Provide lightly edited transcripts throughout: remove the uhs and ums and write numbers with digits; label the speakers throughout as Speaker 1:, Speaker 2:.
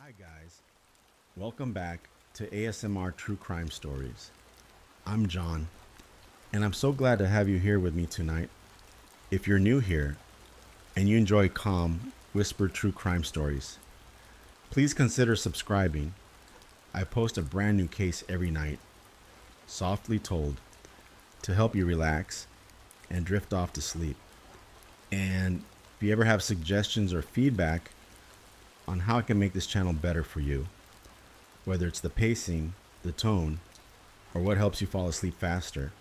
Speaker 1: Hi, guys. Welcome back to ASMR True Crime Stories. I'm John, and I'm so glad to have you here with me tonight. If you're new here and you enjoy calm, whispered true crime stories, please consider subscribing. I post a brand new case every night, softly told, to help you relax and drift off to sleep. And if you ever have suggestions or feedback on how I can make this channel better for you, whether it's the pacing, the tone, or what helps you fall asleep faster,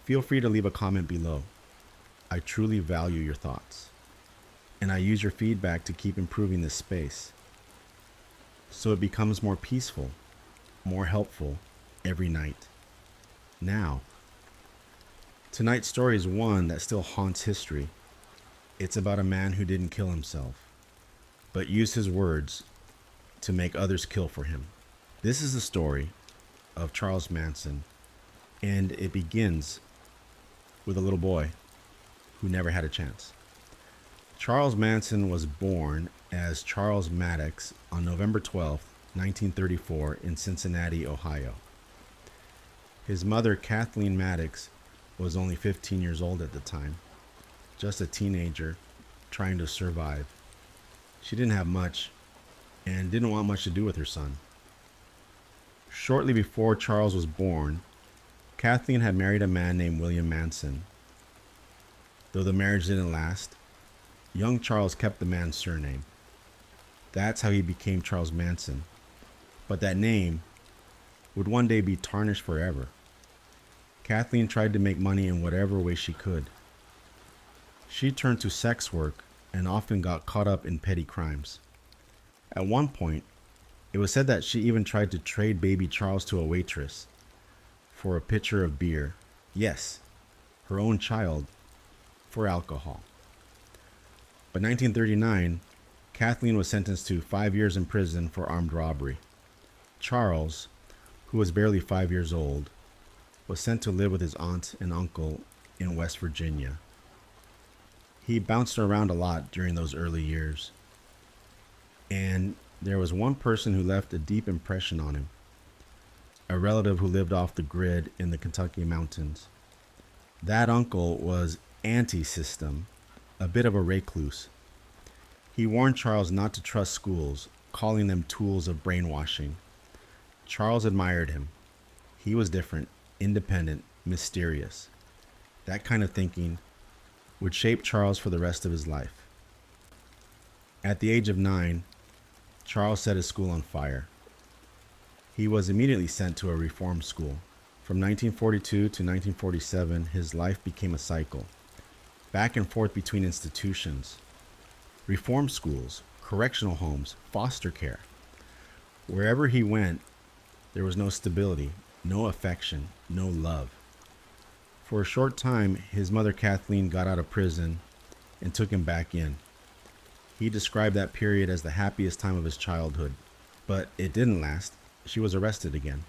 Speaker 1: feel free to leave a comment below. I truly value your thoughts, and I use your feedback to keep improving this space so it becomes more peaceful, more helpful every night. Now, tonight's story is one that still haunts history. It's about a man who didn't kill himself, but used his words to make others kill for him. This is the story of Charles Manson, and it begins with a little boy who never had a chance. Charles Manson was born as Charles Maddox on November 12, 1934, in Cincinnati, Ohio. His mother, Kathleen Maddox, was only 15 years old at the time, just a teenager trying to survive. She didn't have much and didn't want much to do with her son. Shortly before Charles was born, Kathleen had married a man named William Manson. Though the marriage didn't last, young Charles kept the man's surname. That's how he became Charles Manson. But that name would one day be tarnished forever. Kathleen tried to make money in whatever way she could. She turned to sex work and often got caught up in petty crimes. At one point, it was said that she even tried to trade baby Charles to a waitress for a pitcher of beer. Yes, her own child, for alcohol. By 1939, Kathleen was sentenced to 5 years in prison for armed robbery. Charles, who was barely 5 years old, was sent to live with his aunt and uncle in West Virginia. He bounced around a lot during those early years, and there was one person who left a deep impression on him, a relative who lived off the grid in the Kentucky mountains. That uncle was anti-system, a bit of a recluse. He warned Charles not to trust schools, calling them tools of brainwashing. Charles admired him. He was different, independent, mysterious. That kind of thinking would shape Charles for the rest of his life. At the age of 9, Charles set his school on fire. He was immediately sent to a reform school. From 1942 to 1947, his life became a cycle, back and forth between institutions, reform schools, correctional homes, foster care. Wherever he went, there was no stability, no affection, no love. For a short time, his mother Kathleen got out of prison and took him back in. He described that period as the happiest time of his childhood, but it didn't last. She was arrested again.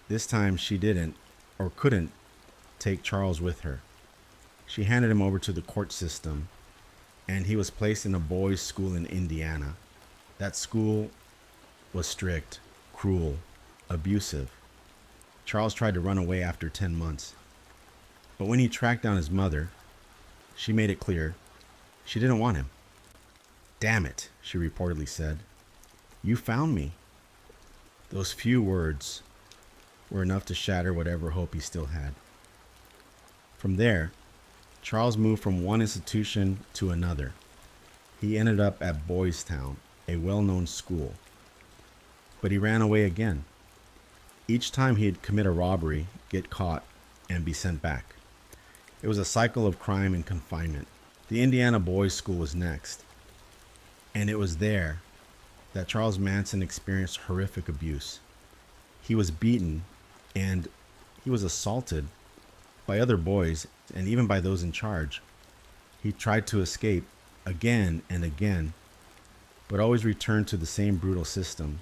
Speaker 1: This time she didn't, or couldn't, take Charles with her. She handed him over to the court system, and he was placed in a boys' school in Indiana. That school was strict, cruel, abusive. Charles tried to run away after 10 months. But when he tracked down his mother, she made it clear she didn't want him. "Damn it," she reportedly said. "You found me." Those few words were enough to shatter whatever hope he still had. From there, Charles moved from one institution to another. He ended up at Boys Town, a well-known school. But he ran away again. Each time he'd commit a robbery, get caught, and be sent back. It was a cycle of crime and confinement. The Indiana Boys School was next. And it was there that Charles Manson experienced horrific abuse. He was beaten and he was assaulted by other boys and even by those in charge. He tried to escape again and again, but always returned to the same brutal system.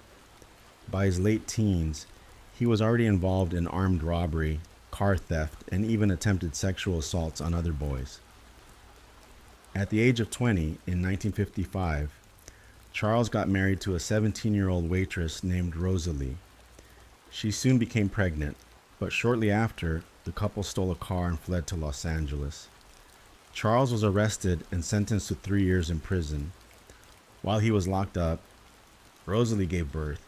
Speaker 1: By his late teens, he was already involved in armed robbery, car theft, and even attempted sexual assaults on other boys. At the age of 20, in 1955, Charles got married to a 17-year-old waitress named Rosalie. She soon became pregnant, but shortly after, the couple stole a car and fled to Los Angeles. Charles was arrested and sentenced to 3 years in prison. While he was locked up, Rosalie gave birth,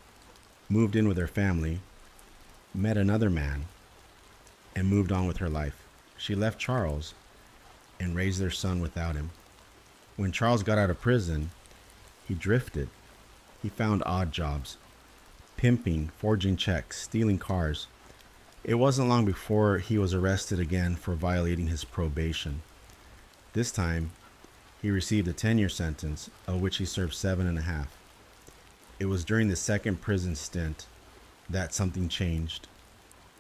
Speaker 1: moved in with her family, met another man, and moved on with her life. She left Charles and raised their son without him. When Charles got out of prison, he drifted. He found odd jobs, pimping, forging checks, stealing cars. It wasn't long before he was arrested again for violating his probation. This time, he received a 10-year sentence, of which he served 7.5. It was during the second prison stint that something changed.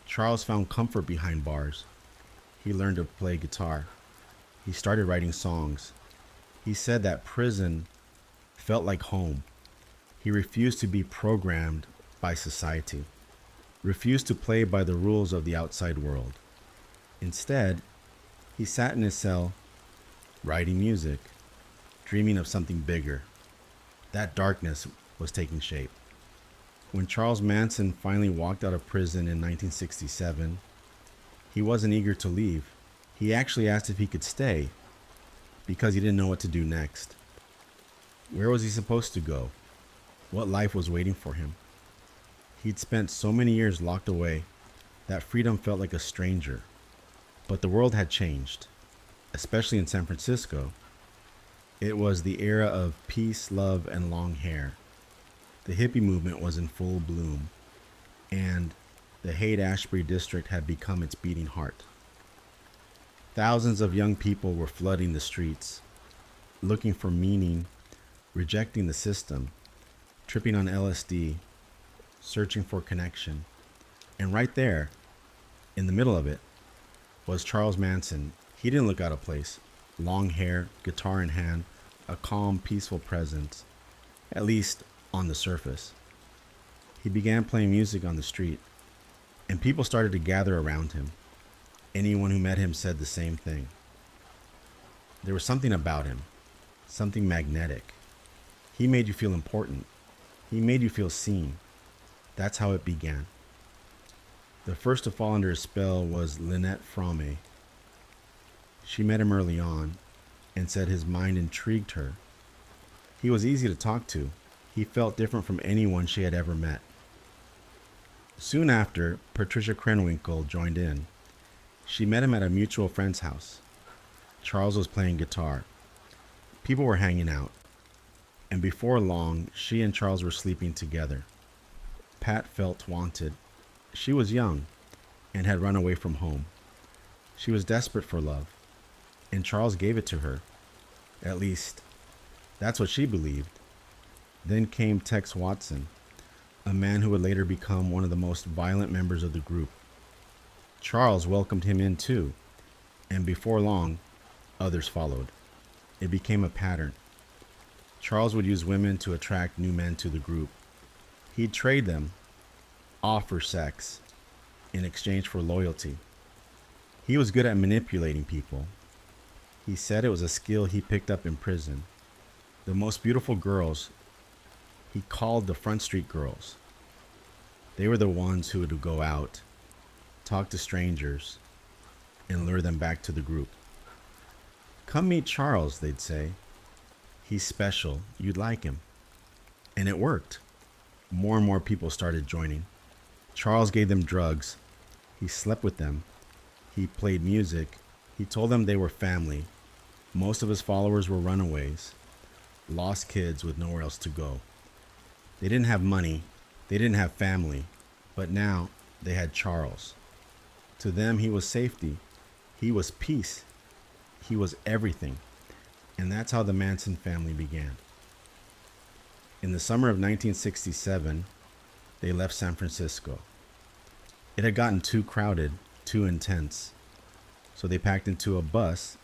Speaker 1: Charles found comfort behind bars. He learned to play guitar. He started writing songs. He said that prison felt like home. He refused to be programmed by society, refused to play by the rules of the outside world. Instead, he sat in his cell, writing music, dreaming of something bigger. That darkness was taking shape. When Charles Manson finally walked out of prison in 1967, he wasn't eager to leave. He actually asked if he could stay because he didn't know what to do next. Where was he supposed to go? What life was waiting for him? He'd spent so many years locked away that freedom felt like a stranger. But the world had changed, especially in San Francisco. It was the era of peace, love, and long hair. The hippie movement was in full bloom, and the Haight-Ashbury district had become its beating heart. Thousands of young people were flooding the streets, looking for meaning, rejecting the system, tripping on LSD, searching for connection. And right there, in the middle of it, was Charles Manson. He didn't look out of place. Long hair, guitar in hand, a calm, peaceful presence, at least on the surface. He began playing music on the street, and people started to gather around him. Anyone who met him said the same thing. There was something about him, something magnetic. He made you feel important. He made you feel seen. That's how it began. The first to fall under his spell was Lynette Fromey. She met him early on and said his mind intrigued her. He was easy to talk to. He felt different from anyone she had ever met. Soon after, Patricia Krenwinkel joined in. She met him at a mutual friend's house. Charles was playing guitar. People were hanging out. And before long, she and Charles were sleeping together. Pat felt wanted. She was young and had run away from home. She was desperate for love, and Charles gave it to her. At least, that's what she believed. Then came Tex Watson, a man who would later become one of the most violent members of the group. Charles welcomed him in too, and before long, others followed. It became a pattern. Charles would use women to attract new men to the group. He'd trade them, offer sex, in exchange for loyalty. He was good at manipulating people. He said it was a skill he picked up in prison. The most beautiful girls, he called the Front Street girls. They were the ones who would go out, talk to strangers, and lure them back to the group. "Come meet Charles," they'd say. "He's special. You'd like him." And it worked. More and more people started joining. Charles gave them drugs. He slept with them. He played music. He told them they were family. Most of his followers were runaways, lost kids with nowhere else to go. They didn't have money. They didn't have family. But now they had Charles. To them, he was safety. He was peace. He was everything. And that's how the Manson family began. In the summer of 1967, they left San Francisco. It had gotten too crowded, too intense. So they packed into a bus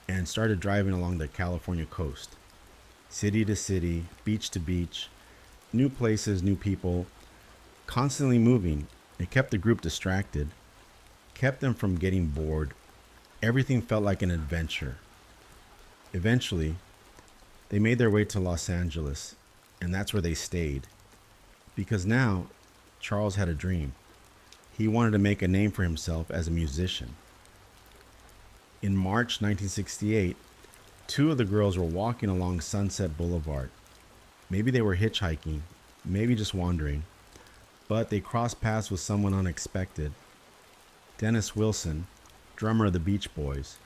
Speaker 1: and started driving along the California coast. City to city, beach to beach, new places, new people, constantly moving. It kept the group distracted, kept them from getting bored. Everything felt like an adventure. Eventually, they made their way to Los Angeles, and that's where they stayed. Because now, Charles had a dream. He wanted to make a name for himself as a musician. In March 1968, two of the girls were walking along Sunset Boulevard. Maybe they were hitchhiking, maybe just wandering, but they crossed paths with someone unexpected. Dennis Wilson, drummer of the Beach Boys.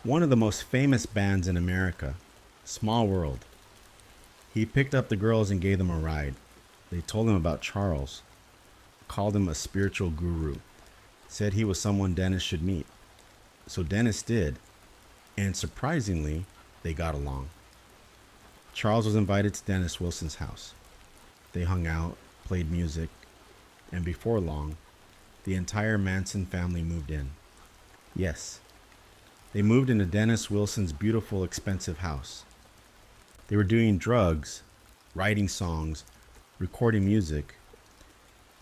Speaker 1: One of the most famous bands in America, small world. He picked up the girls and gave them a ride. They told him about Charles, called him a spiritual guru, said he was someone Dennis should meet. So Dennis did, and surprisingly, they got along. Charles was invited to Dennis Wilson's house. They hung out, played music, and before long, the entire Manson family moved in. Yes, they moved into Dennis Wilson's beautiful, expensive house. They were doing drugs, writing songs, recording music.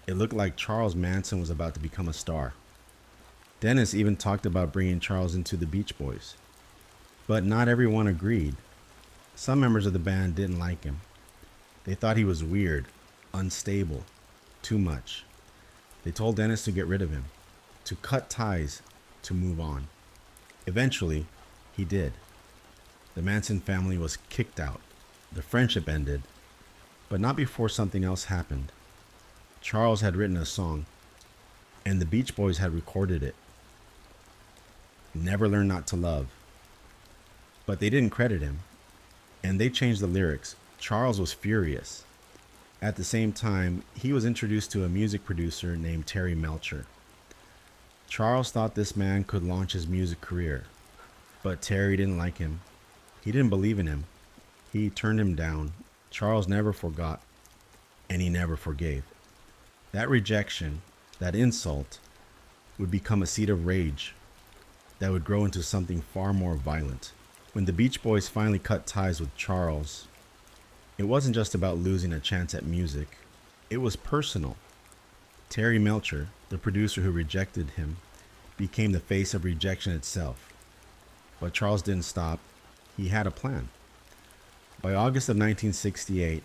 Speaker 1: It looked like Charles Manson was about to become a star. Dennis even talked about bringing Charles into the Beach Boys. But not everyone agreed. Some members of the band didn't like him. They thought he was weird, unstable, too much. They told Dennis to get rid of him, to cut ties, to move on. Eventually, he did. The Manson family was kicked out. The friendship ended, but not before something else happened. Charles had written a song, and the Beach Boys had recorded it. Never Learn Not to Love. But they didn't credit him, and they changed the lyrics. Charles was furious. At the same time, he was introduced to a music producer named Terry Melcher. Charles thought this man could launch his music career, but Terry didn't like him. He didn't believe in him. He turned him down. Charles never forgot, and he never forgave. That rejection, that insult, would become a seed of rage that would grow into something far more violent. When the Beach Boys finally cut ties with Charles, it wasn't just about losing a chance at music. It was personal. Terry Melcher, the producer who rejected him, became the face of rejection itself. But Charles didn't stop. He had a plan. By August of 1968,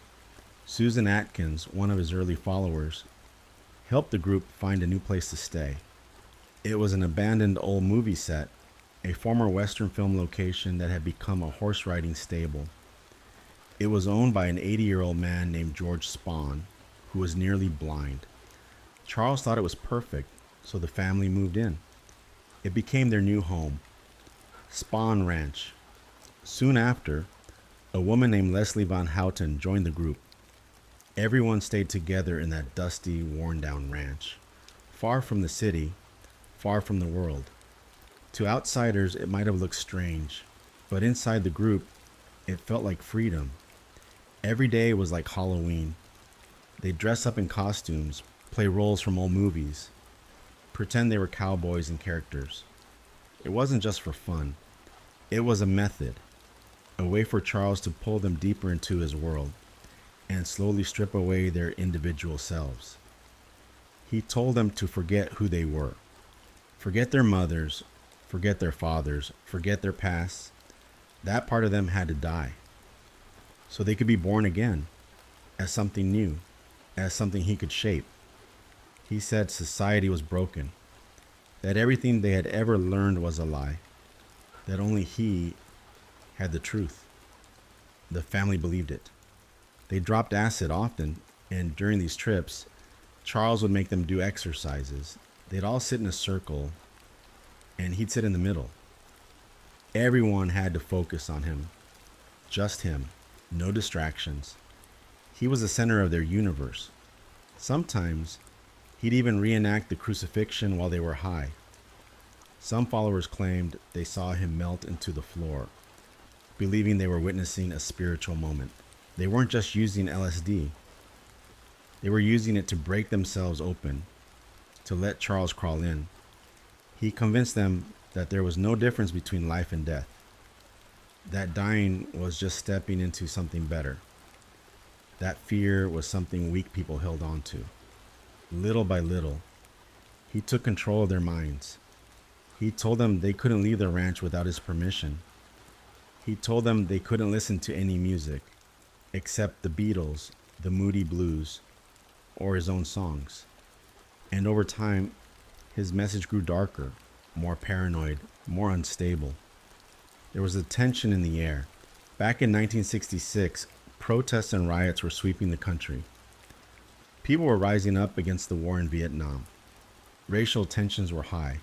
Speaker 1: Susan Atkins, one of his early followers, helped the group find a new place to stay. It was an abandoned old movie set, a former Western film location that had become a horse riding stable. It was owned by an 80-year-old man named George Spahn, who was nearly blind. Charles thought it was perfect, so the family moved in. It became their new home, Spahn Ranch. Soon after, a woman named Leslie Van Houten joined the group. Everyone stayed together in that dusty, worn-down ranch, far from the city, far from the world. To outsiders, it might have looked strange, but inside the group, it felt like freedom. Every day was like Halloween. They'd dress up in costumes, play roles from old movies, pretend they were cowboys and characters. It wasn't just for fun. It was a method, a way for Charles to pull them deeper into his world and slowly strip away their individual selves. He told them to forget who they were. Forget their mothers, forget their fathers, forget their past. That part of them had to die, so they could be born again as something new, as something he could shape. He said society was broken, that everything they had ever learned was a lie, that only he had the truth. The family believed it. They dropped acid often, and during these trips, Charles would make them do exercises. They'd all sit in a circle, and he'd sit in the middle. Everyone had to focus on him. Just him. No distractions. He was the center of their universe. Sometimes, he'd even reenact the crucifixion while they were high. Some followers claimed they saw him melt into the floor, believing they were witnessing a spiritual moment. They weren't just using LSD. They were using it to break themselves open, to let Charles crawl in. He convinced them that there was no difference between life and death, that dying was just stepping into something better. That fear was something weak people held on to. Little by little, he took control of their minds. He told them they couldn't leave the ranch without his permission. He told them they couldn't listen to any music. except the Beatles, the Moody Blues, or his own songs. And over time, his message grew darker, more paranoid, more unstable. There was a tension in the air. Back in 1966, protests and riots were sweeping the country. People were rising up against the war in Vietnam. Racial tensions were high,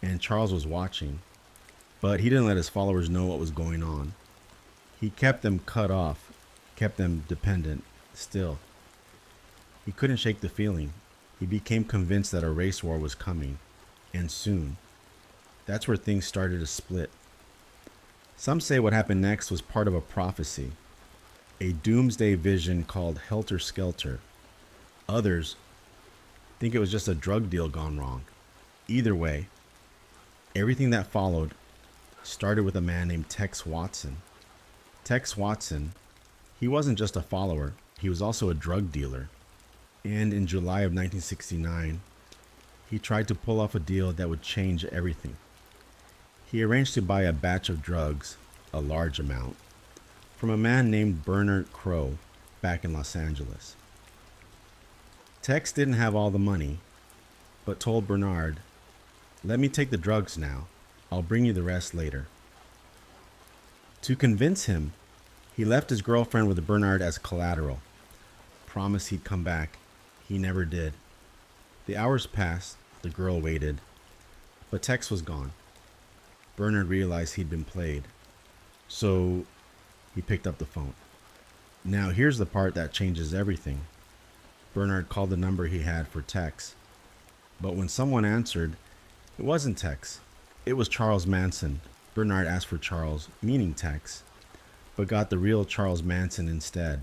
Speaker 1: and Charles was watching, but he didn't let his followers know what was going on. He kept them cut off, kept them dependent, still. He couldn't shake the feeling. He became convinced that a race war was coming, and soon. That's where things started to split. Some say what happened next was part of a prophecy, a doomsday vision called Helter Skelter. Others think it was just a drug deal gone wrong. Either way, everything that followed started with a man named Tex Watson. Tex Watson, he wasn't just a follower, he was also a drug dealer. And in July of 1969, he tried to pull off a deal that would change everything. He arranged to buy a batch of drugs, a large amount, from a man named Bernard Crowe back in Los Angeles. Tex didn't have all the money, but told Bernard, "Let me take the drugs now. I'll bring you the rest later." To convince him, he left his girlfriend with Bernard as collateral. Promised he'd come back. He never did. The hours passed, the girl waited, but Tex was gone. Bernard realized he'd been played, so he picked up the phone. Now here's the part that changes everything. Bernard called the number he had for Tex, but when someone answered, it wasn't Tex. It was Charles Manson. Bernard asked for Charles, meaning Tex, but got the real Charles Manson instead.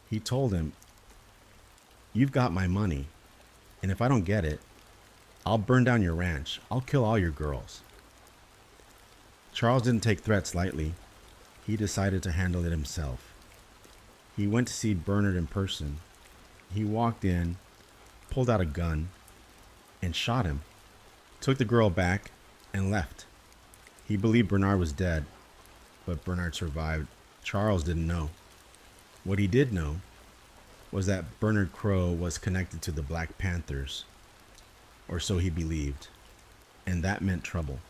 Speaker 1: He told him, "You've got my money, and if I don't get it, I'll burn down your ranch. I'll kill all your girls." Charles didn't take threats lightly. He decided to handle it himself. He went to see Bernard in person. He walked in, pulled out a gun, and shot him, took the girl back, and left. He believed Bernard was dead, but Bernard survived. Charles didn't know. What he did know was that Bernard Crowe was connected to the Black Panthers, or so he believed, and that meant trouble.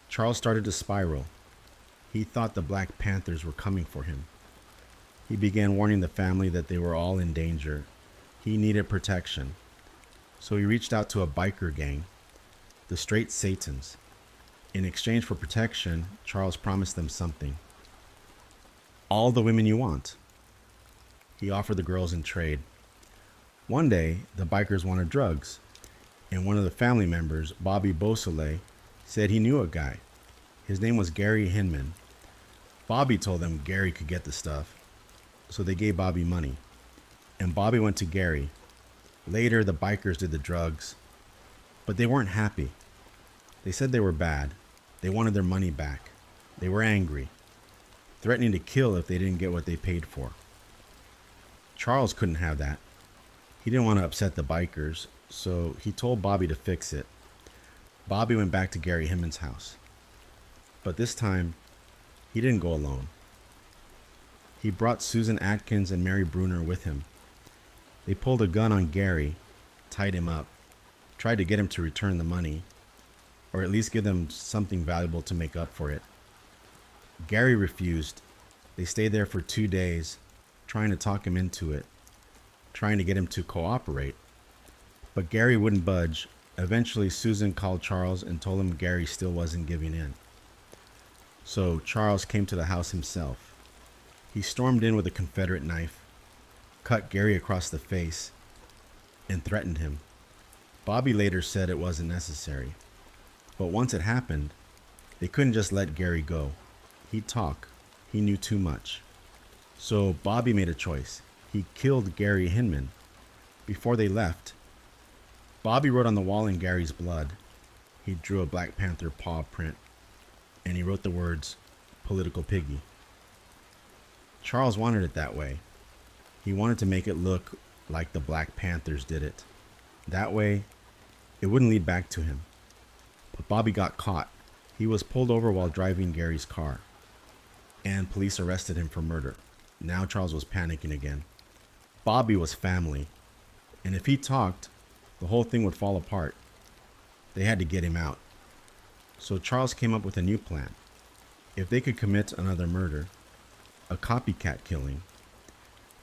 Speaker 1: Charles started to spiral. He thought the Black Panthers were coming for him. He began warning the family that they were all in danger. He needed protection. So he reached out to a biker gang, the Straight Satans. In exchange for protection, Charles promised them something. All the women you want. He offered the girls in trade. One day, the bikers wanted drugs, and one of the family members, Bobby Beausoleil, said he knew a guy. His name was Gary Hinman. Bobby told them Gary could get the stuff, so they gave Bobby money, and Bobby went to Gary. Later, the bikers did the drugs, but they weren't happy. They said they were bad. They wanted their money back. They were angry, threatening to kill if they didn't get what they paid for. Charles couldn't have that. He didn't want to upset the bikers, so he told Bobby to fix it. Bobby went back to Gary Hinman's house. But this time, he didn't go alone. He brought Susan Atkins and Mary Bruner with him. They pulled a gun on Gary, tied him up, tried to get him to return the money, or at least give them something valuable to make up for it. Gary refused. They stayed there for 2 days, trying to talk him into it, trying to get him to cooperate. But Gary wouldn't budge. Eventually, Susan called Charles and told him Gary still wasn't giving in. So Charles came to the house himself. He stormed in with a Confederate knife, cut Gary across the face, and threatened him. Bobby later said it wasn't necessary. But once it happened, they couldn't just let Gary go. He'd talk. He knew too much. So Bobby made a choice. He killed Gary Hinman. Before they left, Bobby wrote on the wall in Gary's blood. He drew a Black Panther paw print, and he wrote the words, "Political Piggy." Charles wanted it that way. He wanted to make it look like the Black Panthers did it. That way, it wouldn't lead back to him. But Bobby got caught. He was pulled over while driving Gary's car, and police arrested him for murder. Now Charles was panicking again. Bobby was family, and if he talked, the whole thing would fall apart. They had to get him out. So Charles came up with a new plan. If they could commit another murder, a copycat killing,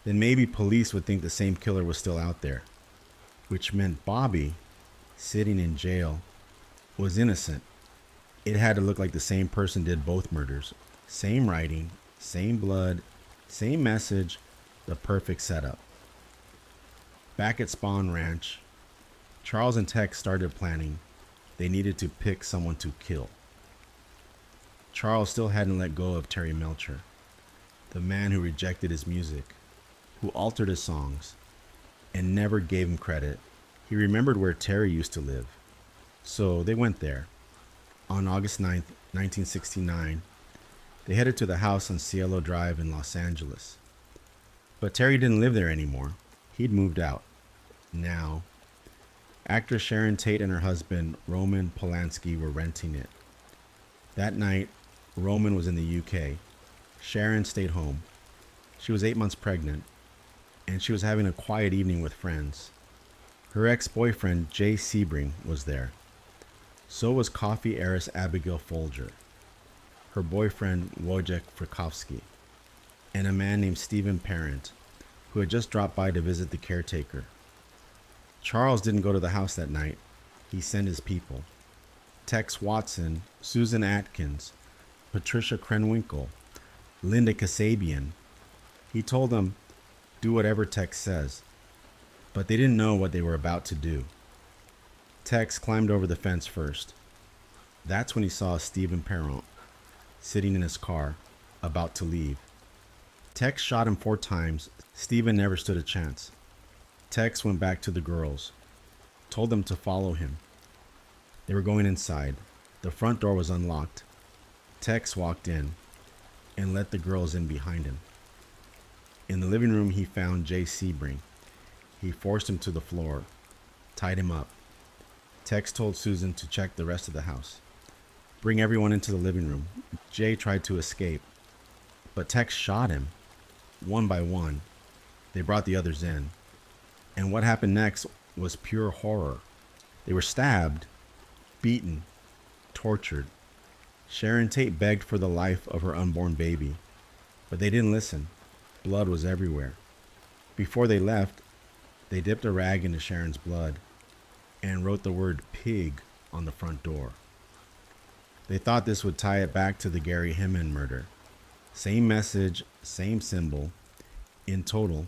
Speaker 1: then maybe police would think the same killer was still out there, which meant Bobby, sitting in jail, was innocent. It had to look like the same person did both murders. Same writing, same blood, same message, the perfect setup. Back at Spawn Ranch, Charles and Tex started planning. They needed to pick someone to kill. Charles still hadn't let go of Terry Melcher, the man who rejected his music, who altered his songs, and never gave him credit. He remembered where Terry used to live. So they went there. On August 9th, 1969, they headed to the house on Cielo Drive in Los Angeles. But Terry didn't live there anymore. He'd moved out. Now, actress Sharon Tate and her husband, Roman Polanski, were renting it. That night, Roman was in the UK. Sharon stayed home. She was 8 months pregnant, and she was having a quiet evening with friends. Her ex-boyfriend, Jay Sebring, was there. So was coffee heiress Abigail Folger, her boyfriend, Wojciech Frykowski, and a man named Stephen Parent, who had just dropped by to visit the caretaker. Charles didn't go to the house that night. He sent his people. Tex Watson, Susan Atkins, Patricia Krenwinkel, Linda Kasabian. He told them, do whatever Tex says. But they didn't know what they were about to do. Tex climbed over the fence first. That's when he saw Stephen Parent sitting in his car, about to leave. Tex shot him 4 times. Stephen never stood a chance. Tex went back to the girls, told them to follow him. They were going inside. The front door was unlocked. Tex walked in and let the girls in behind him. In the living room, he found Jay Sebring. He forced him to the floor, tied him up. Tex told Susan to check the rest of the house. Bring everyone into the living room. Jay tried to escape, but Tex shot him. One by one, they brought the others in. And what happened next was pure horror. They were stabbed, beaten, tortured. Sharon Tate begged for the life of her unborn baby, but they didn't listen. Blood was everywhere. Before they left, they dipped a rag into Sharon's blood and wrote the word pig on the front door. They thought this would tie it back to the Gary Hemman murder. Same message, same symbol. In total,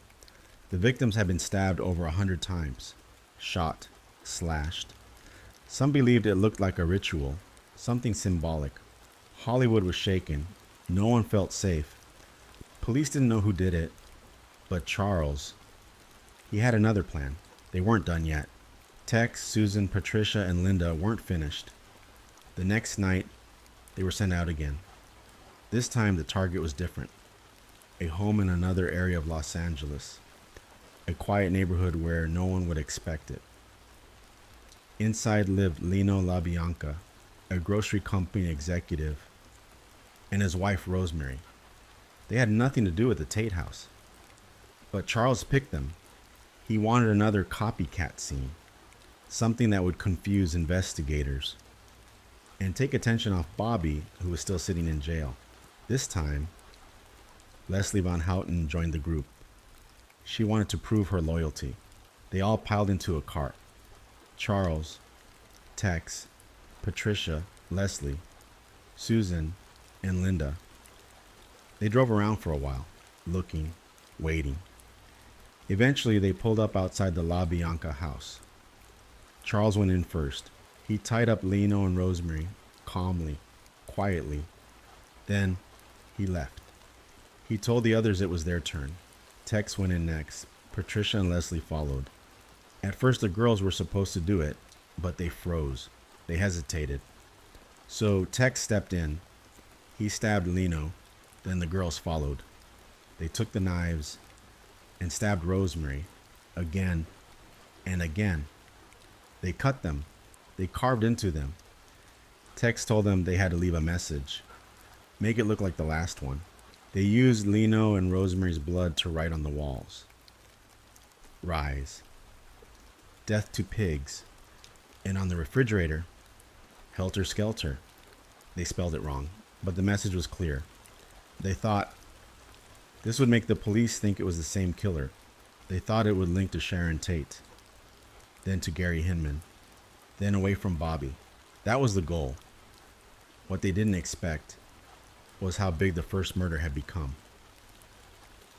Speaker 1: the victims had been stabbed over 100 times, shot, slashed. Some believed it looked like a ritual, something symbolic. Hollywood was shaken. No one felt safe. Police didn't know who did it, but Charles, he had another plan. They weren't done yet. Tex, Susan, Patricia, and Linda weren't finished. The next night, they were sent out again. This time, the target was different. A home in another area of Los Angeles. A quiet neighborhood where no one would expect it. Inside lived Lino LaBianca, a grocery company executive, and his wife Rosemary. They had nothing to do with the Tate house. But Charles picked them. He wanted another copycat scene, something that would confuse investigators and take attention off Bobby, who was still sitting in jail. This time, Leslie Von Houten joined the group. She wanted to prove her loyalty. They all piled into a cart. Charles, Tex, Patricia, Leslie, Susan, and Linda. They drove around for a while, looking, waiting. Eventually, they pulled up outside the La Bianca house. Charles went in first. He tied up Lino and Rosemary, calmly, quietly. Then, he left. He told the others it was their turn. Tex went in next. Patricia and Leslie followed. At first, the girls were supposed to do it, but they froze. They hesitated. So Tex stepped in. He stabbed Lino. Then the girls followed. They took the knives and stabbed Rosemary again and again. They cut them. They carved into them. Tex told them they had to leave a message. Make it look like the last one. They used Leno and Rosemary's blood to write on the walls. Rise. Death to pigs. And on the refrigerator, helter skelter. They spelled it wrong, but the message was clear. They thought this would make the police think it was the same killer. They thought it would link to Sharon Tate, then to Gary Hinman, then away from Bobby. That was the goal. What they didn't expect was how big the first murder had become.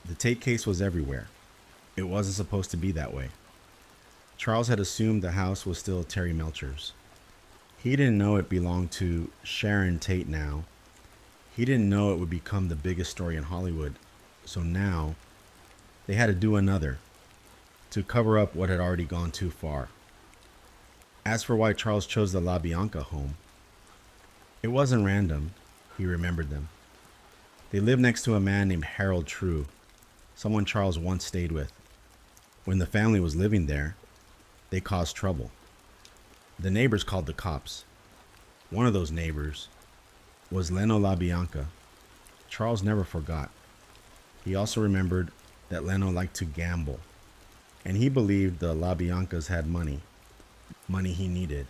Speaker 1: The Tate case was everywhere. It wasn't supposed to be that way. Charles had assumed the house was still Terry Melcher's. He didn't know it belonged to Sharon Tate now. He didn't know it would become the biggest story in Hollywood. So now, they had to do another to cover up what had already gone too far. As for why Charles chose the La Bianca home, it wasn't random. He remembered them. They lived next to a man named Harold True, someone Charles once stayed with. When the family was living there, they caused trouble. The neighbors called the cops. One of those neighbors was Leno LaBianca. Charles never forgot. He also remembered that Leno liked to gamble, and he believed the LaBiancas had money he needed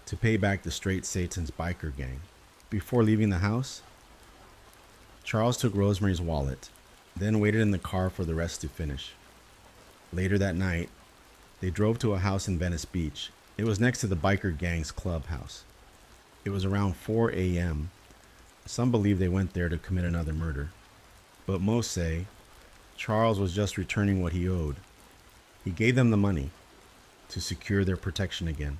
Speaker 1: to pay back the Straight Satan's biker gang. Before leaving the house, Charles took Rosemary's wallet, then waited in the car for the rest to finish. Later that night, they drove to a house in Venice Beach. It was next to the biker gang's clubhouse. It was around 4 a.m. Some believe they went there to commit another murder, but most say Charles was just returning what he owed. He gave them the money to secure their protection again.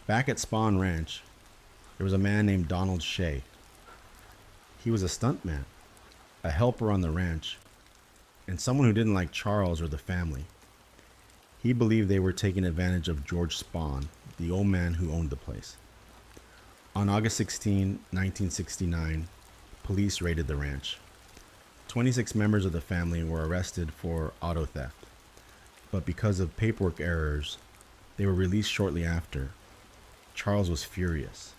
Speaker 1: Back at Spawn Ranch, there was a man named Donald Shea. He was a stuntman, a helper on the ranch, and someone who didn't like Charles or the family. He believed they were taking advantage of George Spawn, the old man who owned the place. On August 16, 1969, police raided the ranch. 26 members of the family were arrested for auto theft, but because of paperwork errors, they were released shortly after. Charles was furious.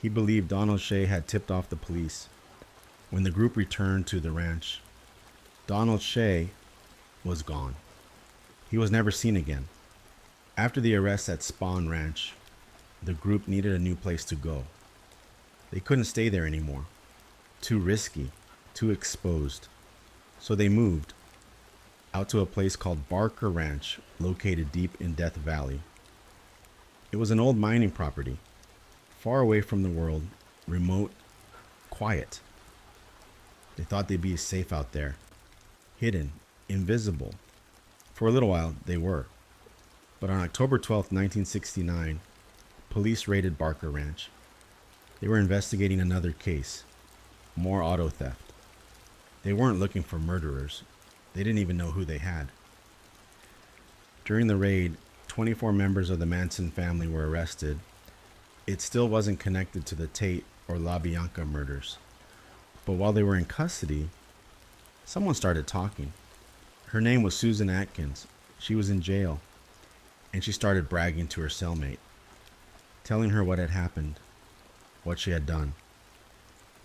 Speaker 1: He believed Donald Shea had tipped off the police. When the group returned to the ranch, Donald Shea was gone. He was never seen again. After the arrest at Spawn Ranch, the group needed a new place to go. They couldn't stay there anymore. Too risky, too exposed. So they moved out to a place called Barker Ranch, located deep in Death Valley. It was an old mining property, far away from the world, remote, quiet. They thought they'd be safe out there, hidden, invisible. For a little while, they were. But on October 12, 1969, police raided Barker Ranch. They were investigating another case, more auto theft. They weren't looking for murderers. They didn't even know who they had. During the raid, 24 members of the Manson family were arrested. It still wasn't connected to the Tate or LaBianca murders. But while they were in custody, someone started talking. Her name was Susan Atkins. She was in jail, and she started bragging to her cellmate, telling her what had happened, what she had done.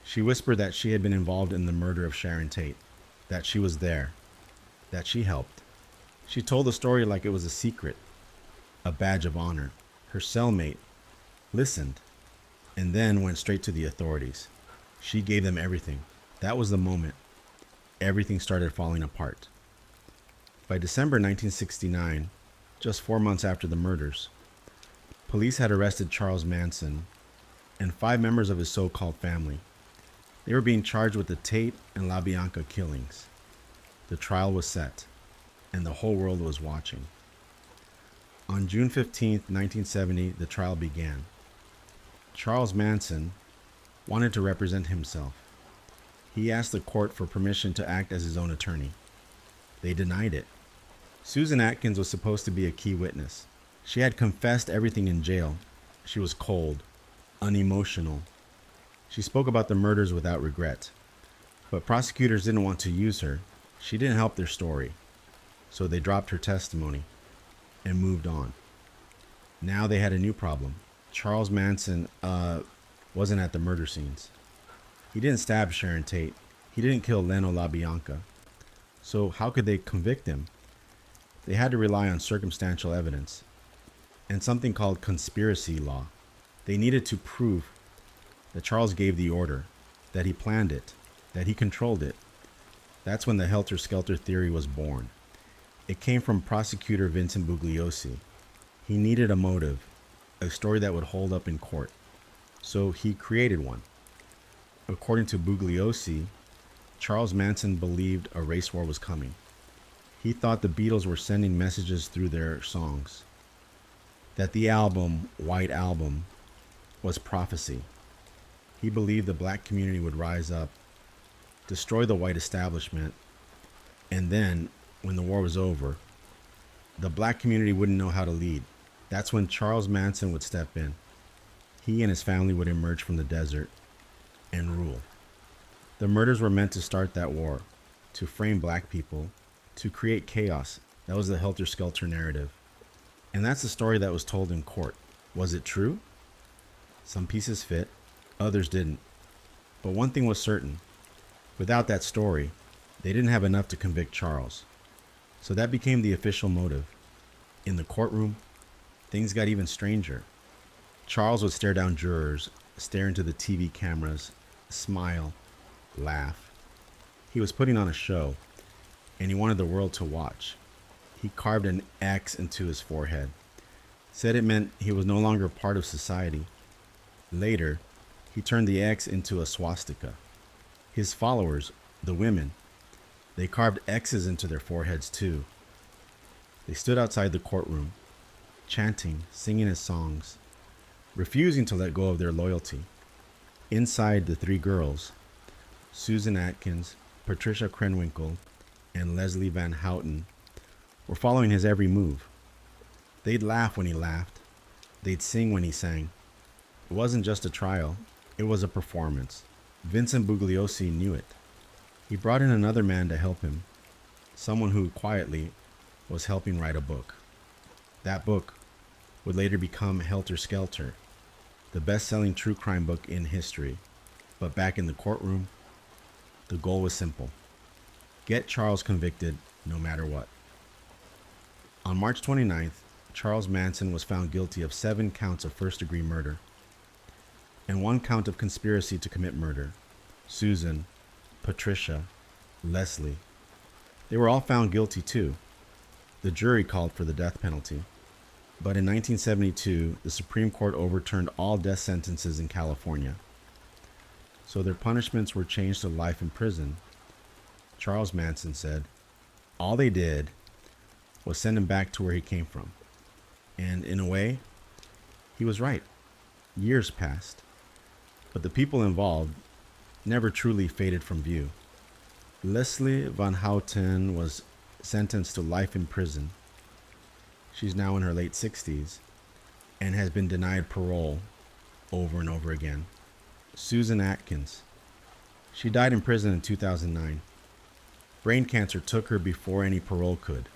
Speaker 1: She whispered that she had been involved in the murder of Sharon Tate, that she was there, that she helped. She told the story like it was a secret, a badge of honor. Her cellmate listened and then went straight to the authorities. She gave them everything. That was the moment everything started falling apart. By December 1969, just 4 months after the murders, police had arrested Charles Manson and 5 members of his so-called family. They were being charged with the Tate and LaBianca killings. The trial was set, and the whole world was watching. On June 15, 1970, the trial began. Charles Manson wanted to represent himself. He asked the court for permission to act as his own attorney. They denied it. Susan Atkins was supposed to be a key witness. She had confessed everything in jail. She was cold, unemotional. She spoke about the murders without regret. But prosecutors didn't want to use her. She didn't help their story. So they dropped her testimony and moved on. Now they had a new problem. Charles Manson wasn't at the murder scenes. He didn't stab Sharon Tate. He didn't kill Leno LaBianca. So how could they convict him? They had to rely on circumstantial evidence and something called conspiracy law. They needed to prove that Charles gave the order, that he planned it, that he controlled it. That's when the helter-skelter theory was born. It came from prosecutor Vincent Bugliosi. He needed a motive, a story that would hold up in court. So he created one. According to Bugliosi, Charles Manson believed a race war was coming. He thought the Beatles were sending messages through their songs, that the album, White Album, was prophecy. He believed the black community would rise up, destroy the white establishment, and then, when the war was over, the black community wouldn't know how to lead. That's when Charles Manson would step in. He and his family would emerge from the desert and rule. The murders were meant to start that war, to frame black people, to create chaos. That was the helter-skelter narrative. And that's the story that was told in court. Was it true? Some pieces fit, others didn't. But one thing was certain. Without that story, they didn't have enough to convict Charles. So that became the official motive. In the courtroom, things got even stranger. Charles would stare down jurors, stare into the TV cameras, smile, laugh. He was putting on a show, and he wanted the world to watch. He carved an X into his forehead, said it meant he was no longer part of society. Later, he turned the X into a swastika. His followers, the women, they carved X's into their foreheads too. They stood outside the courtroom, chanting, singing his songs, refusing to let go of their loyalty. Inside, the three girls, Susan Atkins, Patricia Krenwinkel, and Leslie Van Houten, were following his every move. They'd laugh when he laughed. They'd sing when he sang. It wasn't just a trial, it was a performance. Vincent Bugliosi knew it. He brought in another man to help him, someone who quietly was helping write a book. That book would later become Helter Skelter, the best-selling true crime book in history. But back in the courtroom, the goal was simple. Get Charles convicted no matter what. On March 29th, Charles Manson was found guilty of 7 counts of first-degree murder and 1 count of conspiracy to commit murder. Susan, Patricia, Leslie, they were all found guilty too. The jury called for the death penalty. But in 1972, the Supreme Court overturned all death sentences in California. So their punishments were changed to life in prison. Charles Manson said, all they did was send him back to where he came from. And in a way, he was right. Years passed, but the people involved never truly faded from view. Leslie Van Houten was sentenced to life in prison. She's now in her late 60s and has been denied parole over and over again. Susan Atkins, she died in prison in 2009. Brain cancer took her before any parole could.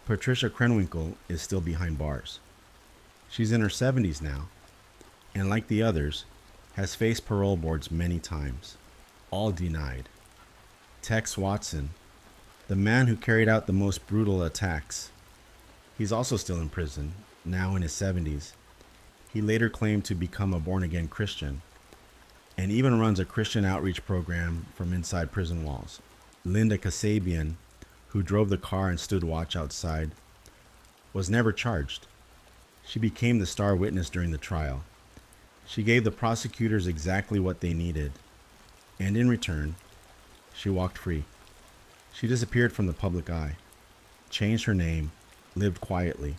Speaker 1: Patricia Krenwinkel is still behind bars. She's in her 70s now, and like the others, has faced parole boards many times, all denied. Tex Watson, the man who carried out the most brutal attacks, he's also still in prison, now in his 70s. He later claimed to become a born-again Christian, and even runs a Christian outreach program from inside prison walls. Linda Kasabian, who drove the car and stood watch outside, was never charged. She became the star witness during the trial. She gave the prosecutors exactly what they needed, and in return, she walked free. She disappeared from the public eye, changed her name, lived quietly.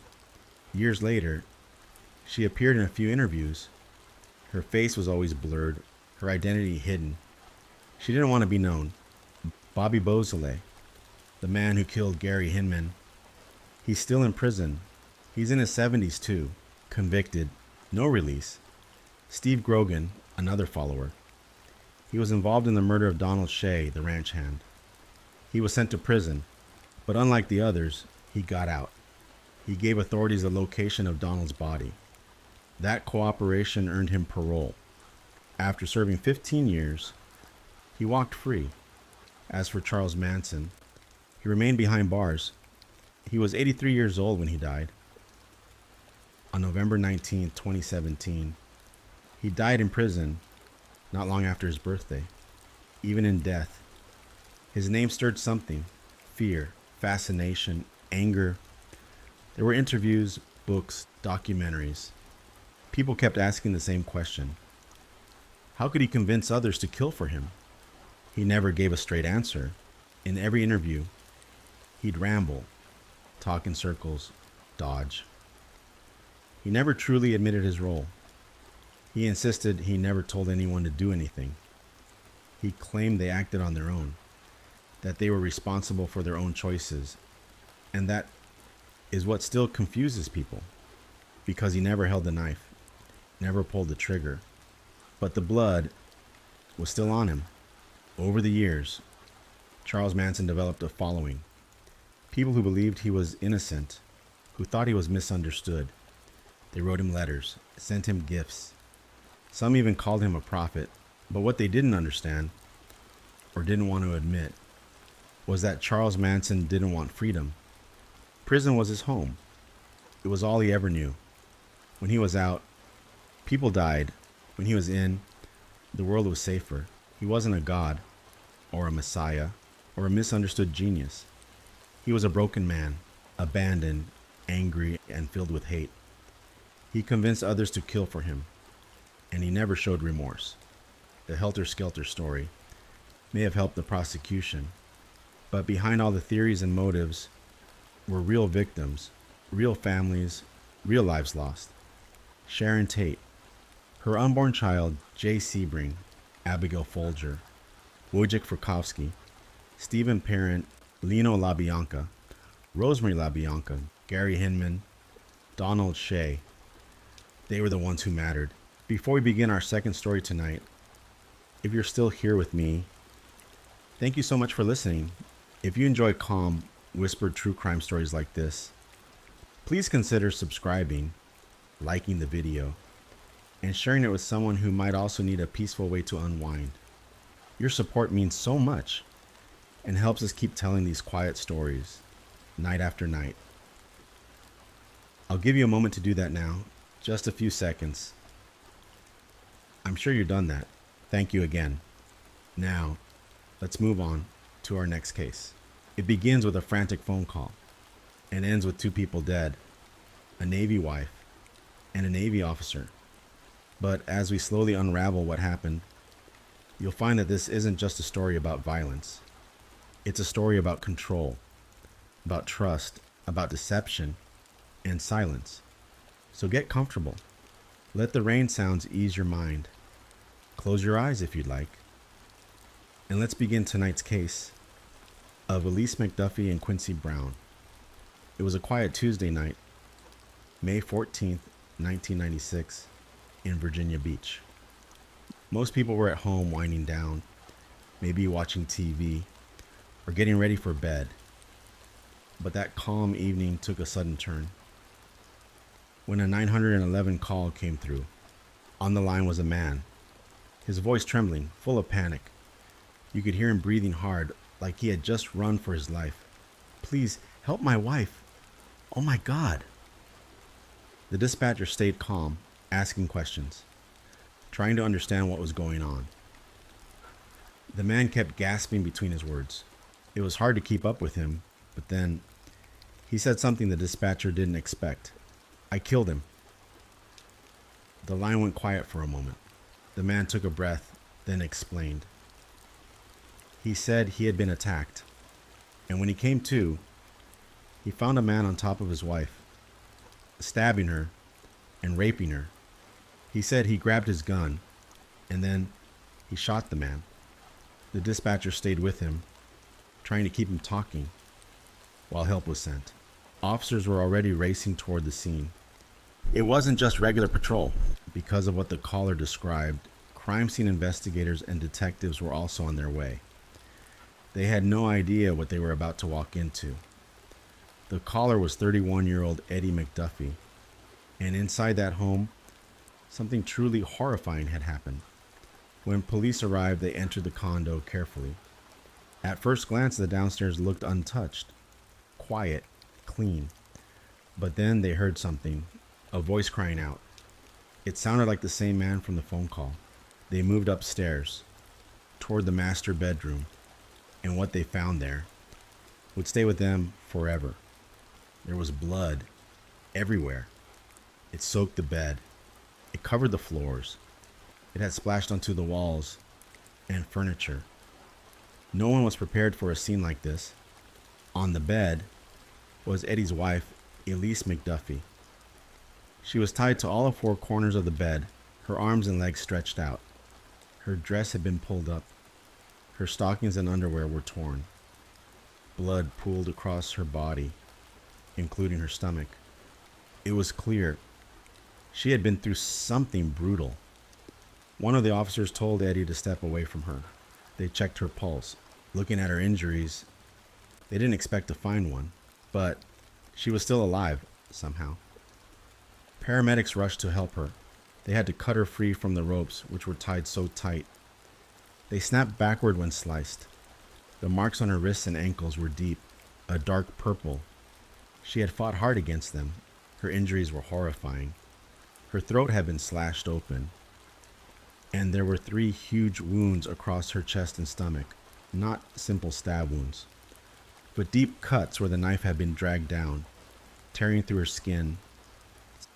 Speaker 1: Years later, she appeared in a few interviews. Her face was always blurred, her identity hidden. She didn't want to be known. Bobby Beausoleil, the man who killed Gary Hinman, he's still in prison. He's in his 70s too, convicted, no release. Steve Grogan, another follower. He was involved in the murder of Donald Shea, the ranch hand. He was sent to prison, but unlike the others, he got out. He gave authorities the location of Donald's body. That cooperation earned him parole. After serving 15 years, he walked free. As for Charles Manson, he remained behind bars. He was 83 years old when he died. On November 19, 2017, he died in prison not long after his birthday. Even in death, his name stirred something: fear, fascination, anger. There were interviews, books, documentaries. People kept asking the same question: how could he convince others to kill for him? He never gave a straight answer. In every interview, he'd ramble, talk in circles, dodge. He never truly admitted his role. He insisted he never told anyone to do anything. He claimed they acted on their own, that they were responsible for their own choices, and that is what still confuses people, because he never held the knife, never pulled the trigger, but the blood was still on him. Over the years, Charles Manson developed a following: people who believed he was innocent, who thought he was misunderstood. They wrote him letters, sent him gifts. Some even called him a prophet, but what they didn't understand, or didn't want to admit, was that Charles Manson didn't want freedom. Prison was his home. It was all he ever knew. When he was out, people died. When he was in, the world was safer. He wasn't a god, or a messiah, or a misunderstood genius. He was a broken man, abandoned, angry, and filled with hate. He convinced others to kill for him, and he never showed remorse. The helter-skelter story may have helped the prosecution, but behind all the theories and motives were real victims, real families, real lives lost. Sharon Tate, her unborn child, Jay Sebring, Abigail Folger, Wojciech Frykowski, Stephen Parent, Lino LaBianca, Rosemary LaBianca, Gary Hinman, Donald Shea. They were the ones who mattered. Before we begin our second story tonight, if you're still here with me, thank you so much for listening. If you enjoy calm, whispered true crime stories like this, please consider subscribing, liking the video, and sharing it with someone who might also need a peaceful way to unwind. Your support means so much and helps us keep telling these quiet stories, night after night. I'll give you a moment to do that now, just a few seconds. I'm sure you've done that. Thank you again. Now, let's move on to our next case. It begins with a frantic phone call and ends with two people dead, a Navy wife and a Navy officer. But as we slowly unravel what happened, you'll find that this isn't just a story about violence. It's a story about control, about trust, about deception, and silence. So get comfortable. Let the rain sounds ease your mind. Close your eyes if you'd like. And let's begin tonight's case of Elise McDuffie and Quincy Brown. It was a quiet Tuesday night, May 14th, 1996, in Virginia Beach. Most people were at home winding down, maybe watching TV, or getting ready for bed. But that calm evening took a sudden turn when a 911 call came through. On the line was a man, his voice trembling, full of panic. You could hear him breathing hard, like he had just run for his life. "Please, help my wife. Oh my God." The dispatcher stayed calm, asking questions, trying to understand what was going on. The man kept gasping between his words. It was hard to keep up with him, but then he said something the dispatcher didn't expect. "I killed him." The line went quiet for a moment. The man took a breath, then explained. He said he had been attacked, and when he came to, he found a man on top of his wife, stabbing her and raping her. He said he grabbed his gun, and then he shot the man. The dispatcher stayed with him, trying to keep him talking, while help was sent. Officers were already racing toward the scene. It wasn't just regular patrol. Because of what the caller described, crime scene investigators and detectives were also on their way. They had no idea what they were about to walk into. The caller was 31-year-old Eddie McDuffie, and inside that home, something truly horrifying had happened. When police arrived, they entered the condo carefully. At first glance, the downstairs looked untouched, quiet, clean. But then they heard something, a voice crying out. It sounded like the same man from the phone call. They moved upstairs, toward the master bedroom, and what they found there would stay with them forever. There was blood everywhere. It soaked the bed. It covered the floors. It had splashed onto the walls and furniture. No one was prepared for a scene like this. On the bed was Eddie's wife, Elise McDuffie. She was tied to all four corners of the bed, her arms and legs stretched out. Her dress had been pulled up. Her stockings and underwear were torn. Blood pooled across her body, including her stomach. It was clear she had been through something brutal. One of the officers told Eddie to step away from her. They checked her pulse. Looking at her injuries, they didn't expect to find one, but she was still alive somehow. Paramedics rushed to help her. They had to cut her free from the ropes, which were tied so tight. They snapped backward when sliced. The marks on her wrists and ankles were deep, a dark purple. She had fought hard against them. Her injuries were horrifying. Her throat had been slashed open, and there were 3 huge wounds across her chest and stomach. Not simple stab wounds, but deep cuts where the knife had been dragged down, tearing through her skin.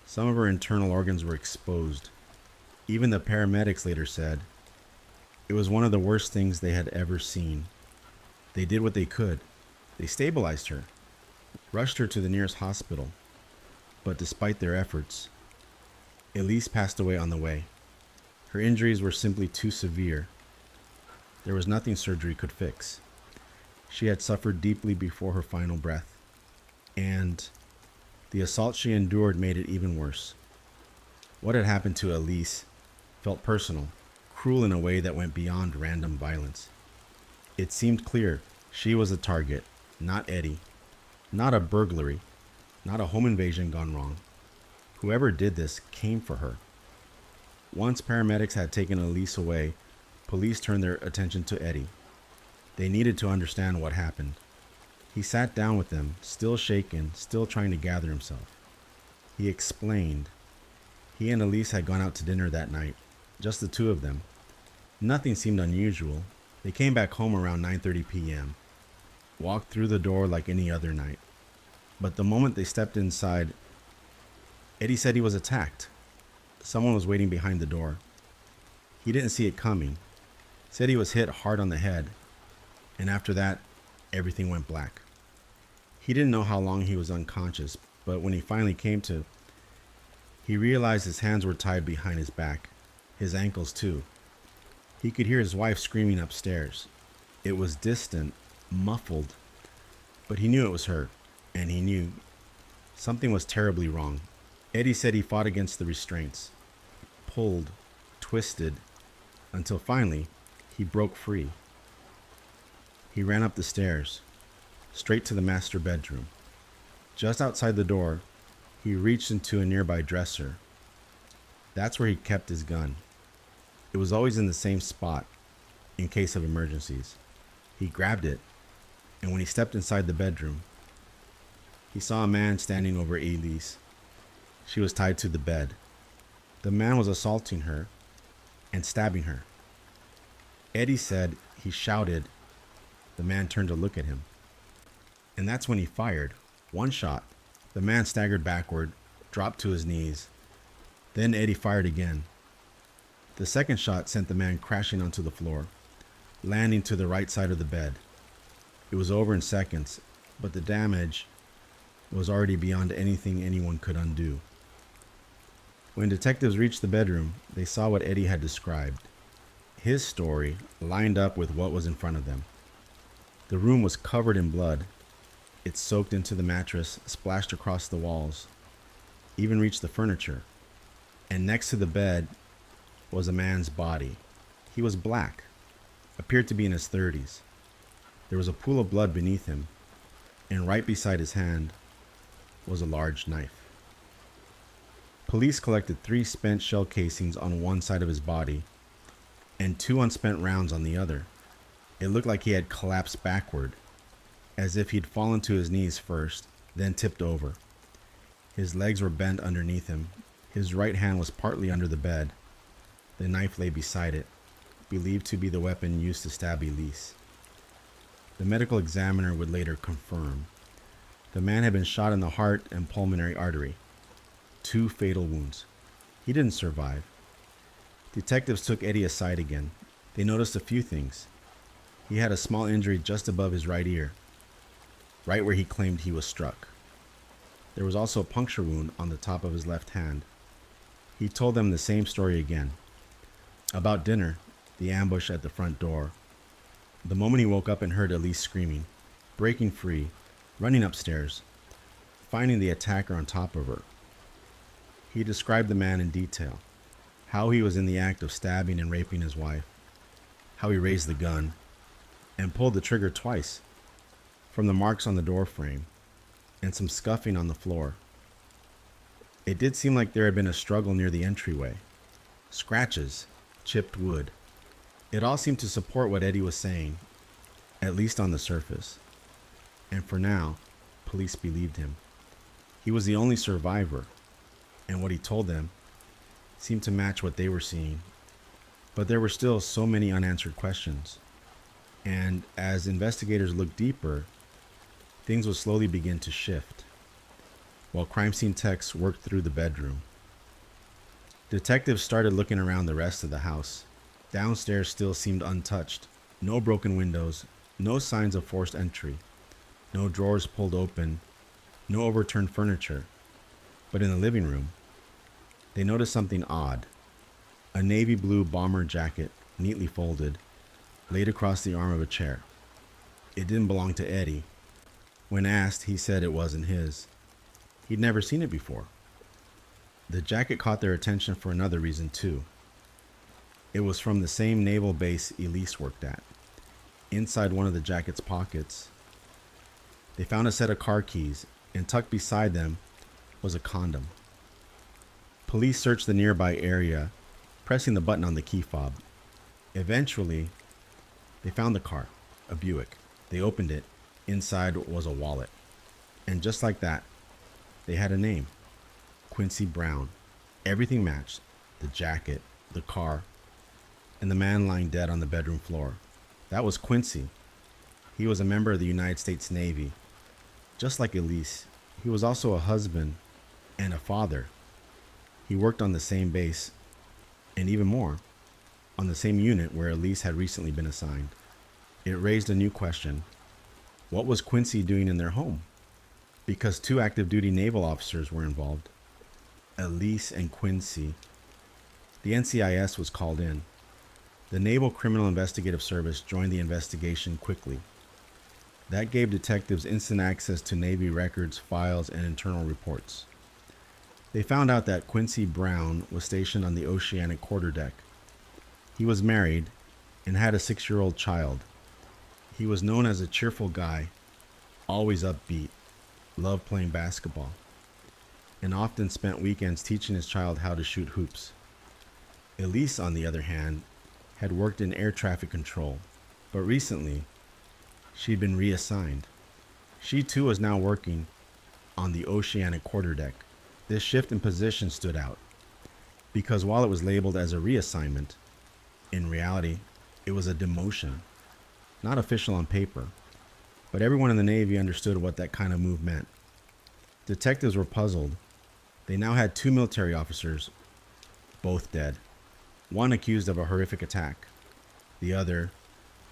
Speaker 1: Some of her internal organs were exposed. Even the paramedics later said it was one of the worst things they had ever seen. They did what they could. They stabilized her, rushed her to the nearest hospital. But despite their efforts, Elise passed away on the way. Her injuries were simply too severe. There was nothing surgery could fix. She had suffered deeply before her final breath, and the assault she endured made it even worse. What had happened to Elise felt personal, cruel in a way that went beyond random violence. It seemed clear she was a target, not Eddie, not a burglary, not a home invasion gone wrong. Whoever did this came for her. Once paramedics had taken Elise away, police turned their attention to Eddie. They needed to understand what happened. He sat down with them, still shaken, still trying to gather himself. He explained. He and Elise had gone out to dinner that night, just the two of them. Nothing seemed unusual. They came back home around 9:30 p.m., walked through the door like any other night. But the moment they stepped inside, Eddie said he was attacked. Someone was waiting behind the door. He didn't see it coming. Said he was hit hard on the head. And after that, everything went black. He didn't know how long he was unconscious, but when he finally came to, he realized his hands were tied behind his back, his ankles too. He could hear his wife screaming upstairs. It was distant, muffled, but he knew it was her, and he knew something was terribly wrong. Eddie said he fought against the restraints, pulled, twisted, until finally he broke free. He ran up the stairs, straight to the master bedroom. Just outside the door, he reached into a nearby dresser. That's where he kept his gun. It was always in the same spot, in case of emergencies. He grabbed it, and when he stepped inside the bedroom, he saw a man standing over Elise. She was tied to the bed. The man was assaulting her and stabbing her. Eddie said he shouted. The man turned to look at him. And that's when he fired. One shot. The man staggered backward, dropped to his knees. Then Eddie fired again. The second shot sent the man crashing onto the floor, landing to the right side of the bed. It was over in seconds, but the damage was already beyond anything anyone could undo. When detectives reached the bedroom, they saw what Eddie had described. His story lined up with what was in front of them. The room was covered in blood. It soaked into the mattress, splashed across the walls, even reached the furniture. And next to the bed was a man's body. He was black, appeared to be in his 30s. There was a pool of blood beneath him, and right beside his hand was a large knife. Police collected 3 spent shell casings on one side of his body and 2 unspent rounds on the other. It looked like he had collapsed backward, as if he'd fallen to his knees first, then tipped over. His legs were bent underneath him. His right hand was partly under the bed. The knife lay beside it, believed to be the weapon used to stab Elise. The medical examiner would later confirm. The man had been shot in the heart and pulmonary artery. 2 fatal wounds. He didn't survive. Detectives took Eddie aside again. They noticed a few things. He had a small injury just above his right ear, right where he claimed he was struck. There was also a puncture wound on the top of his left hand. He told them the same story again. About dinner, the ambush at the front door. The moment he woke up and heard Elise screaming, breaking free, running upstairs, finding the attacker on top of her. He described the man in detail, how he was in the act of stabbing and raping his wife, how he raised the gun and pulled the trigger twice, from the marks on the door frame and some scuffing on the floor. It did seem like there had been a struggle near the entryway. Scratches, chipped wood. It all seemed to support what Eddie was saying, at least on the surface. And for now, police believed him. He was the only survivor, and what he told them seemed to match what they were seeing. But there were still so many unanswered questions. And as investigators looked deeper, things would slowly begin to shift, while crime scene techs worked through the bedroom. Detectives started looking around the rest of the house. Downstairs still seemed untouched. No broken windows, no signs of forced entry, no drawers pulled open, no overturned furniture. But in the living room, they noticed something odd. A navy blue bomber jacket, neatly folded, laid across the arm of a chair. It didn't belong to Eddie. When asked, he said it wasn't his. He'd never seen it before. The jacket caught their attention for another reason too. It was from the same naval base Elise worked at. Inside one of the jacket's pockets, they found a set of car keys, and tucked beside them was a condom. Police searched the nearby area, pressing the button on the key fob. Eventually, they found the car, a Buick. They opened it. Inside was a wallet. And just like that, they had a name. Quincy Brown. Everything matched. The jacket, the car, and the man lying dead on the bedroom floor. That was Quincy. He was a member of the United States Navy. Just like Elise, he was also a husband and a father. He worked on the same base, and even more, on the same unit where Elise had recently been assigned. It raised a new question. What was Quincy doing in their home? Because 2 active duty naval officers were involved. Elise and Quincy. The NCIS was called in. The Naval Criminal Investigative Service joined the investigation quickly. That gave detectives instant access to Navy records, files, and internal reports. They found out that Quincy Brown was stationed on the Oceanic quarterdeck. He was married and had a 6-year-old child. He was known as a cheerful guy, always upbeat, loved playing basketball, and often spent weekends teaching his child how to shoot hoops. Elise, on the other hand, had worked in air traffic control, but recently, she'd been reassigned. She too was now working on the Oceanic quarterdeck. This shift in position stood out, because while it was labeled as a reassignment, in reality, it was a demotion. Not official on paper, but everyone in the Navy understood what that kind of move meant. Detectives were puzzled. They now had 2 military officers, both dead. One accused of a horrific attack, the other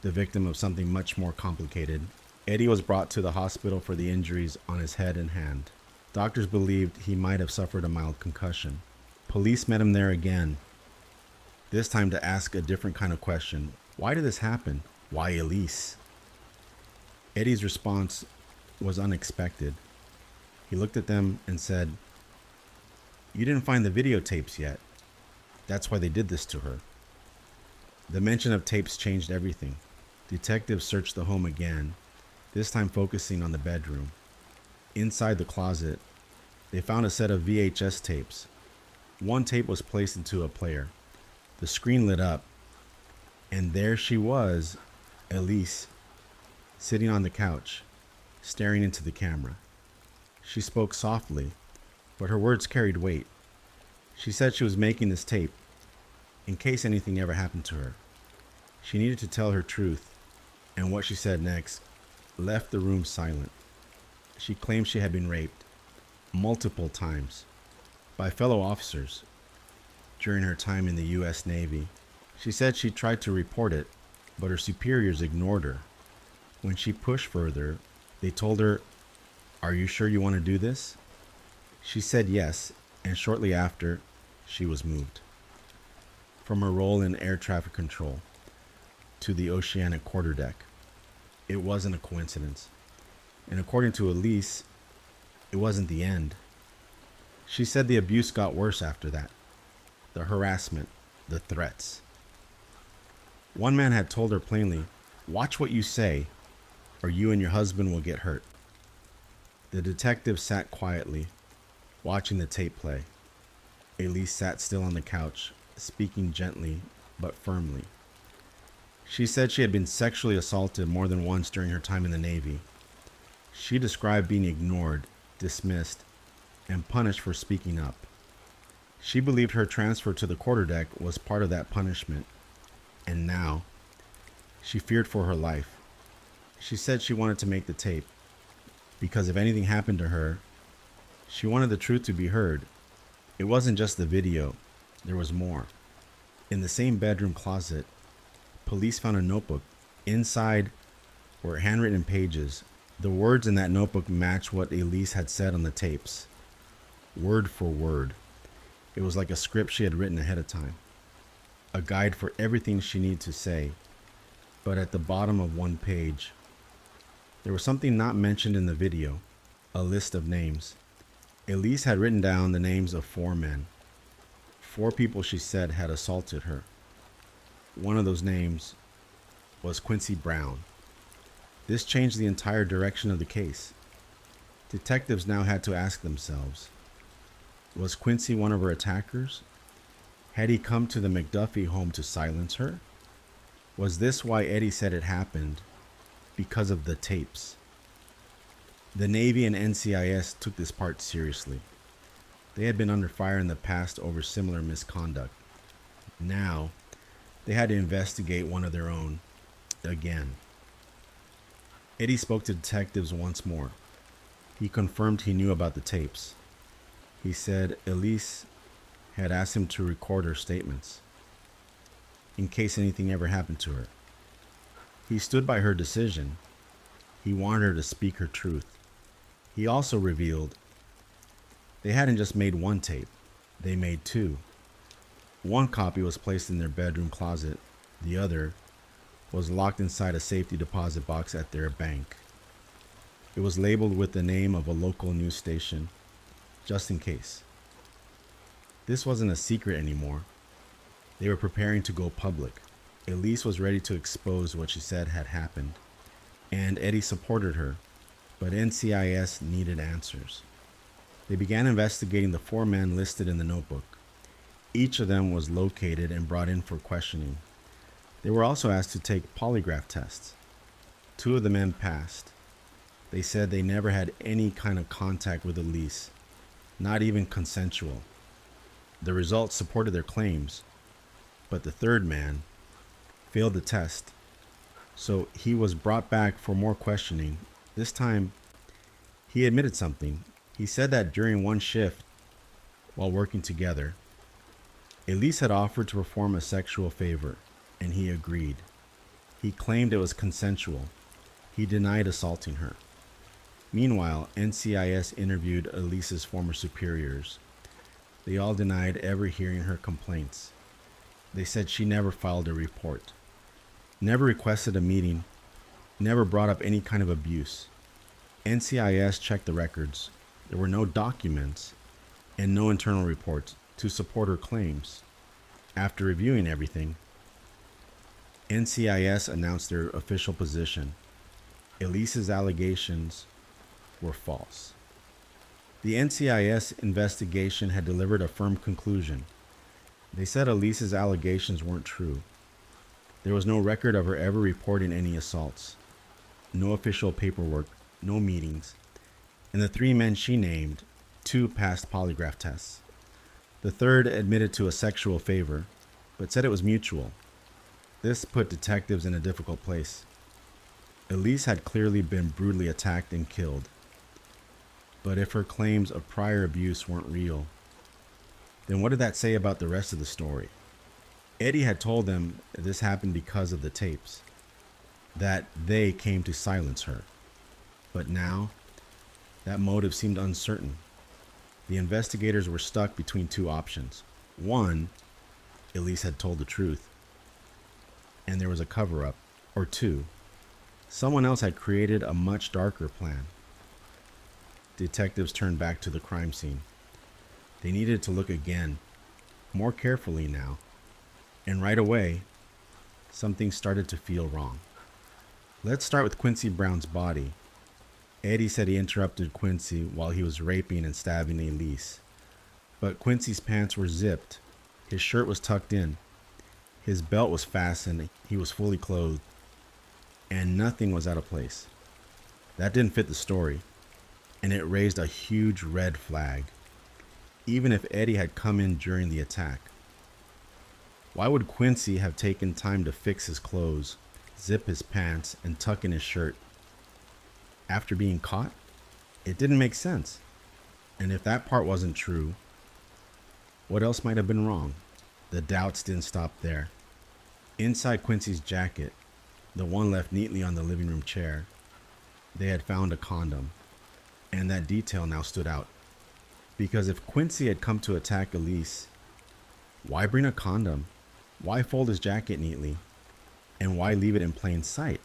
Speaker 1: the victim of something much more complicated. Eddie was brought to the hospital for the injuries on his head and hand. Doctors believed he might have suffered a mild concussion. Police met him there again, this time to ask a different kind of question. Why did this happen? Why Elise? Eddie's response was unexpected. He looked at them and said, "You didn't find the videotapes yet. That's why they did this to her." The mention of tapes changed everything. Detectives searched the home again, this time focusing on the bedroom. Inside the closet, they found a set of VHS tapes. One tape was placed into a player. The screen lit up, and there she was, Elise, sitting on the couch, staring into the camera. She spoke softly, but her words carried weight. She said she was making this tape in case anything ever happened to her. She needed to tell her truth, and what she said next left the room silent. She claimed she had been raped multiple times by fellow officers during her time in the U.S. Navy. She said she tried to report it, but her superiors ignored her. When she pushed further, they told her, "Are you sure you want to do this?" She said yes, and shortly after, she was moved. From her role in air traffic control to the oceanic quarterdeck. It wasn't a coincidence. And according to Elise, it wasn't the end. She said the abuse got worse after that. The harassment, the threats. One man had told her plainly, "Watch what you say, or you and your husband will get hurt." The detective sat quietly, watching the tape play. Elise sat still on the couch, speaking gently but firmly. She said she had been sexually assaulted more than once during her time in the Navy. She described being ignored, dismissed, and punished for speaking up. She believed her transfer to the quarterdeck was part of that punishment, and now she feared for her life. She said she wanted to make the tape because if anything happened to her, she wanted the truth to be heard. It wasn't just the video, there was more. In the same bedroom closet, police found a notebook. Inside were handwritten pages. The words in that notebook matched what Elise had said on the tapes, word for word. It was like a script she had written ahead of time, a guide for everything she needed to say. But at the bottom of one page, there was something not mentioned in the video, a list of names. Elise had written down the names of 4 men. 4 people she said had assaulted her. One of those names was Quincy Brown. This changed the entire direction of the case. Detectives now had to ask themselves, was Quincy one of her attackers? Had he come to the McDuffie home to silence her? Was this why Eddie said it happened? Because of the tapes. The Navy and NCIS took this part seriously. They had been under fire in the past over similar misconduct. Now, they had to investigate one of their own, again. Eddie spoke to detectives once more. He confirmed he knew about the tapes. He said Elise had asked him to record her statements, in case anything ever happened to her. He stood by her decision. He wanted her to speak her truth. He also revealed they hadn't just made one tape, they made 2. One copy was placed in their bedroom closet. The other was locked inside a safety deposit box at their bank. It was labeled with the name of a local news station, just in case. This wasn't a secret anymore. They were preparing to go public. Elise was ready to expose what she said had happened, and Eddie supported her, but NCIS needed answers. They began investigating the 4 men listed in the notebook. Each of them was located and brought in for questioning. They were also asked to take polygraph tests. 2 of the men passed. They said they never had any kind of contact with Elise, not even consensual. The results supported their claims, but the 3rd man failed the test, so he was brought back for more questioning. This time, he admitted something. He said that during one shift, while working together, Elise had offered to perform a sexual favor, and he agreed. He claimed it was consensual. He denied assaulting her. Meanwhile, NCIS interviewed Elise's former superiors. They all denied ever hearing her complaints. They said she never filed a report, never requested a meeting, never brought up any kind of abuse. NCIS checked the records. There were no documents and no internal reports to support her claims. After reviewing everything, NCIS announced their official position. Elise's allegations were false. The NCIS investigation had delivered a firm conclusion. They said Elise's allegations weren't true. There was no record of her ever reporting any assaults, no official paperwork, no meetings, and the three men she named, two passed polygraph tests. The third admitted to a sexual favor, but said it was mutual. This put detectives in a difficult place. Elise had clearly been brutally attacked and killed. But if her claims of prior abuse weren't real, then what did that say about the rest of the story? Eddie had told them this happened because of the tapes, that they came to silence her. But now, that motive seemed uncertain. The investigators were stuck between two options. One, Elise had told the truth, and there was a cover-up. Or two, someone else had created a much darker plan. Detectives turned back to the crime scene. They needed to look again, more carefully now. And right away, something started to feel wrong. Let's start with Quincy Brown's body. Eddie said he interrupted Quincy while he was raping and stabbing Elise. But Quincy's pants were zipped. His shirt was tucked in. His belt was fastened. He was fully clothed. And nothing was out of place. That didn't fit the story. And it raised a huge red flag, even if Eddie had come in during the attack. Why would Quincy have taken time to fix his clothes, zip his pants, and tuck in his shirt after being caught? It didn't make sense. And if that part wasn't true, what else might have been wrong? The doubts didn't stop there. Inside Quincy's jacket, the one left neatly on the living room chair, they had found a condom. And that detail now stood out. Because if Quincy had come to attack Elise, why bring a condom? Why fold his jacket neatly? And why leave it in plain sight?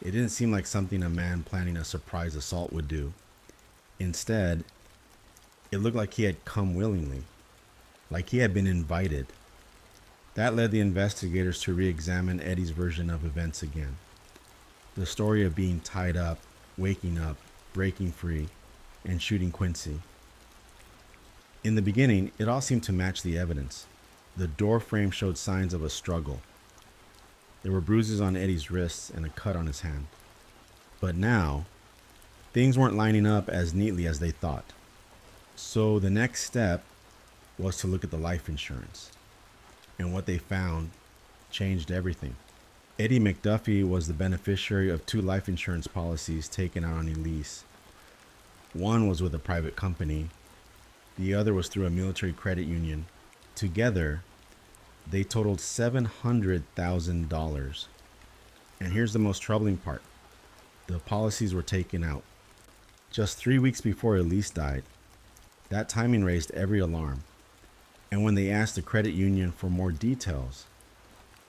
Speaker 1: It didn't seem like something a man planning a surprise assault would do. Instead, it looked like he had come willingly, like he had been invited. That led the investigators to re-examine Eddie's version of events again. The story of being tied up, waking up, breaking free, and shooting Quincy. In the beginning, it all seemed to match the evidence. The door frame showed signs of a struggle. There were bruises on Eddie's wrists and a cut on his hand. But now, things weren't lining up as neatly as they thought. So the next step was to look at the life insurance. And what they found changed everything. Eddie McDuffie was the beneficiary of two life insurance policies taken out on Elise. One was with a private company. The other was through a military credit union. Together, they totaled $700,000. And here's the most troubling part. The policies were taken out just 3 weeks before Elise died. That timing raised every alarm. And when they asked the credit union for more details,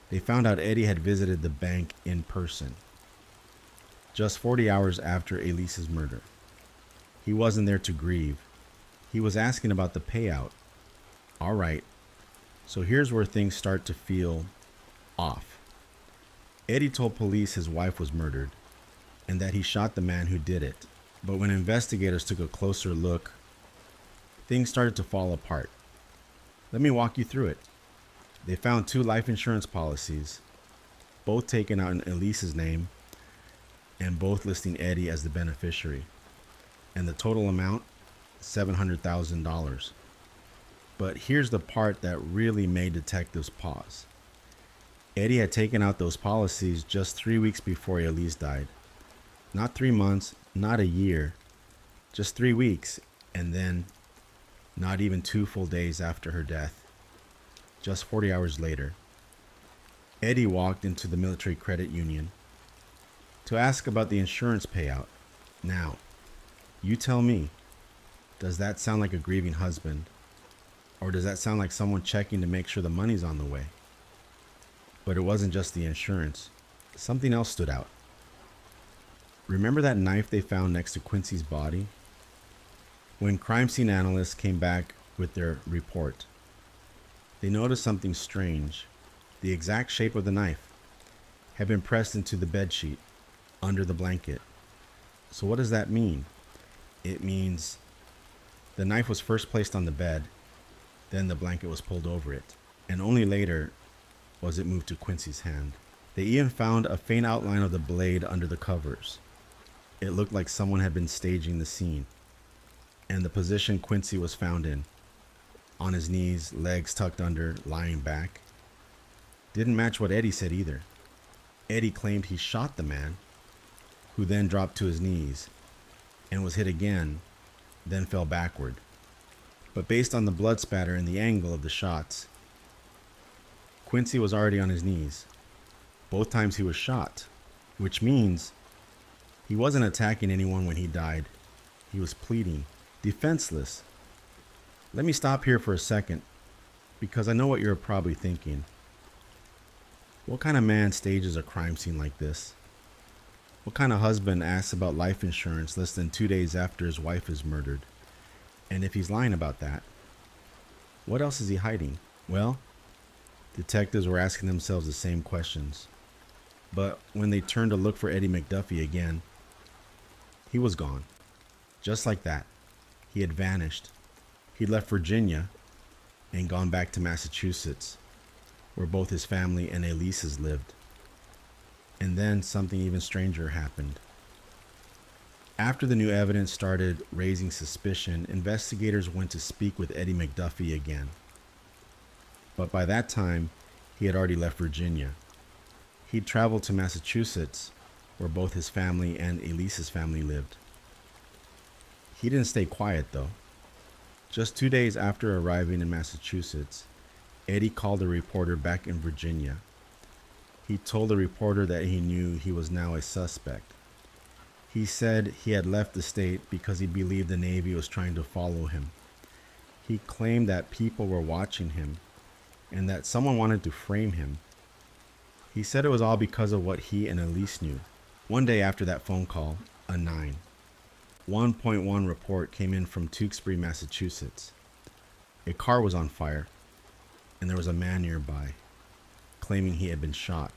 Speaker 1: they found out Eddie had visited the bank in person, just 40 hours after Elise's murder. He wasn't there to grieve. He was asking about the payout. All right, so here's where things start to feel off. Eddie told police his wife was murdered and that he shot the man who did it. But when investigators took a closer look, things started to fall apart. Let me walk you through it. They found two life insurance policies, both taken out in Elise's name, and both listing Eddie as the beneficiary. And the total amount, $700,000. But here's the part that really made detectives pause. Eddie had taken out those policies just 3 weeks before Elise died. Not 3 months, not a year, just 3 weeks, and then not even 2 full days after her death. Just 40 hours later, Eddie walked into the military credit union to ask about the insurance payout. Now, you tell me, does that sound like a grieving husband? Or does that sound like someone checking to make sure the money's on the way? But it wasn't just the insurance. Something else stood out. Remember that knife they found next to Quincy's body? When crime scene analysts came back with their report, they noticed something strange. The exact shape of the knife had been pressed into the bedsheet under the blanket. So what does that mean? It means the knife was first placed on the bed, then the blanket was pulled over it, and only later was it moved to Quincy's hand. They even found a faint outline of the blade under the covers. It looked like someone had been staging the scene. And the position Quincy was found in, on his knees, legs tucked under, lying back, didn't match what Eddie said either. Eddie claimed he shot the man, who then dropped to his knees and was hit again, then fell backward. But based on the blood spatter and the angle of the shots, Quincy was already on his knees. Both times he was shot, which means he wasn't attacking anyone when he died. He was pleading, defenseless. Let me stop here for a second, because I know what you're probably thinking. What kind of man stages a crime scene like this? What kind of husband asks about life insurance less than 2 days after his wife is murdered? And if he's lying about that, what else is he hiding? Well, detectives were asking themselves the same questions. But when they turned to look for Eddie McDuffie again, he was gone. Just like that. He had vanished. He'd left Virginia and gone back to Massachusetts, where both his family and Elise's lived. And then something even stranger happened. After the new evidence started raising suspicion, investigators went to speak with Eddie McDuffie again. But by that time, he had already left Virginia. He'd traveled to Massachusetts, where both his family and Elise's family lived. He didn't stay quiet, though. Just 2 days after arriving in Massachusetts, Eddie called a reporter back in Virginia. He told the reporter that he knew he was now a suspect. He said he had left the state because he believed the Navy was trying to follow him. He claimed that people were watching him and that someone wanted to frame him. He said it was all because of what he and Elise knew. One day after that phone call, a 1.1 report came in from Tewksbury, Massachusetts. A car was on fire, and there was a man nearby, claiming he had been shot.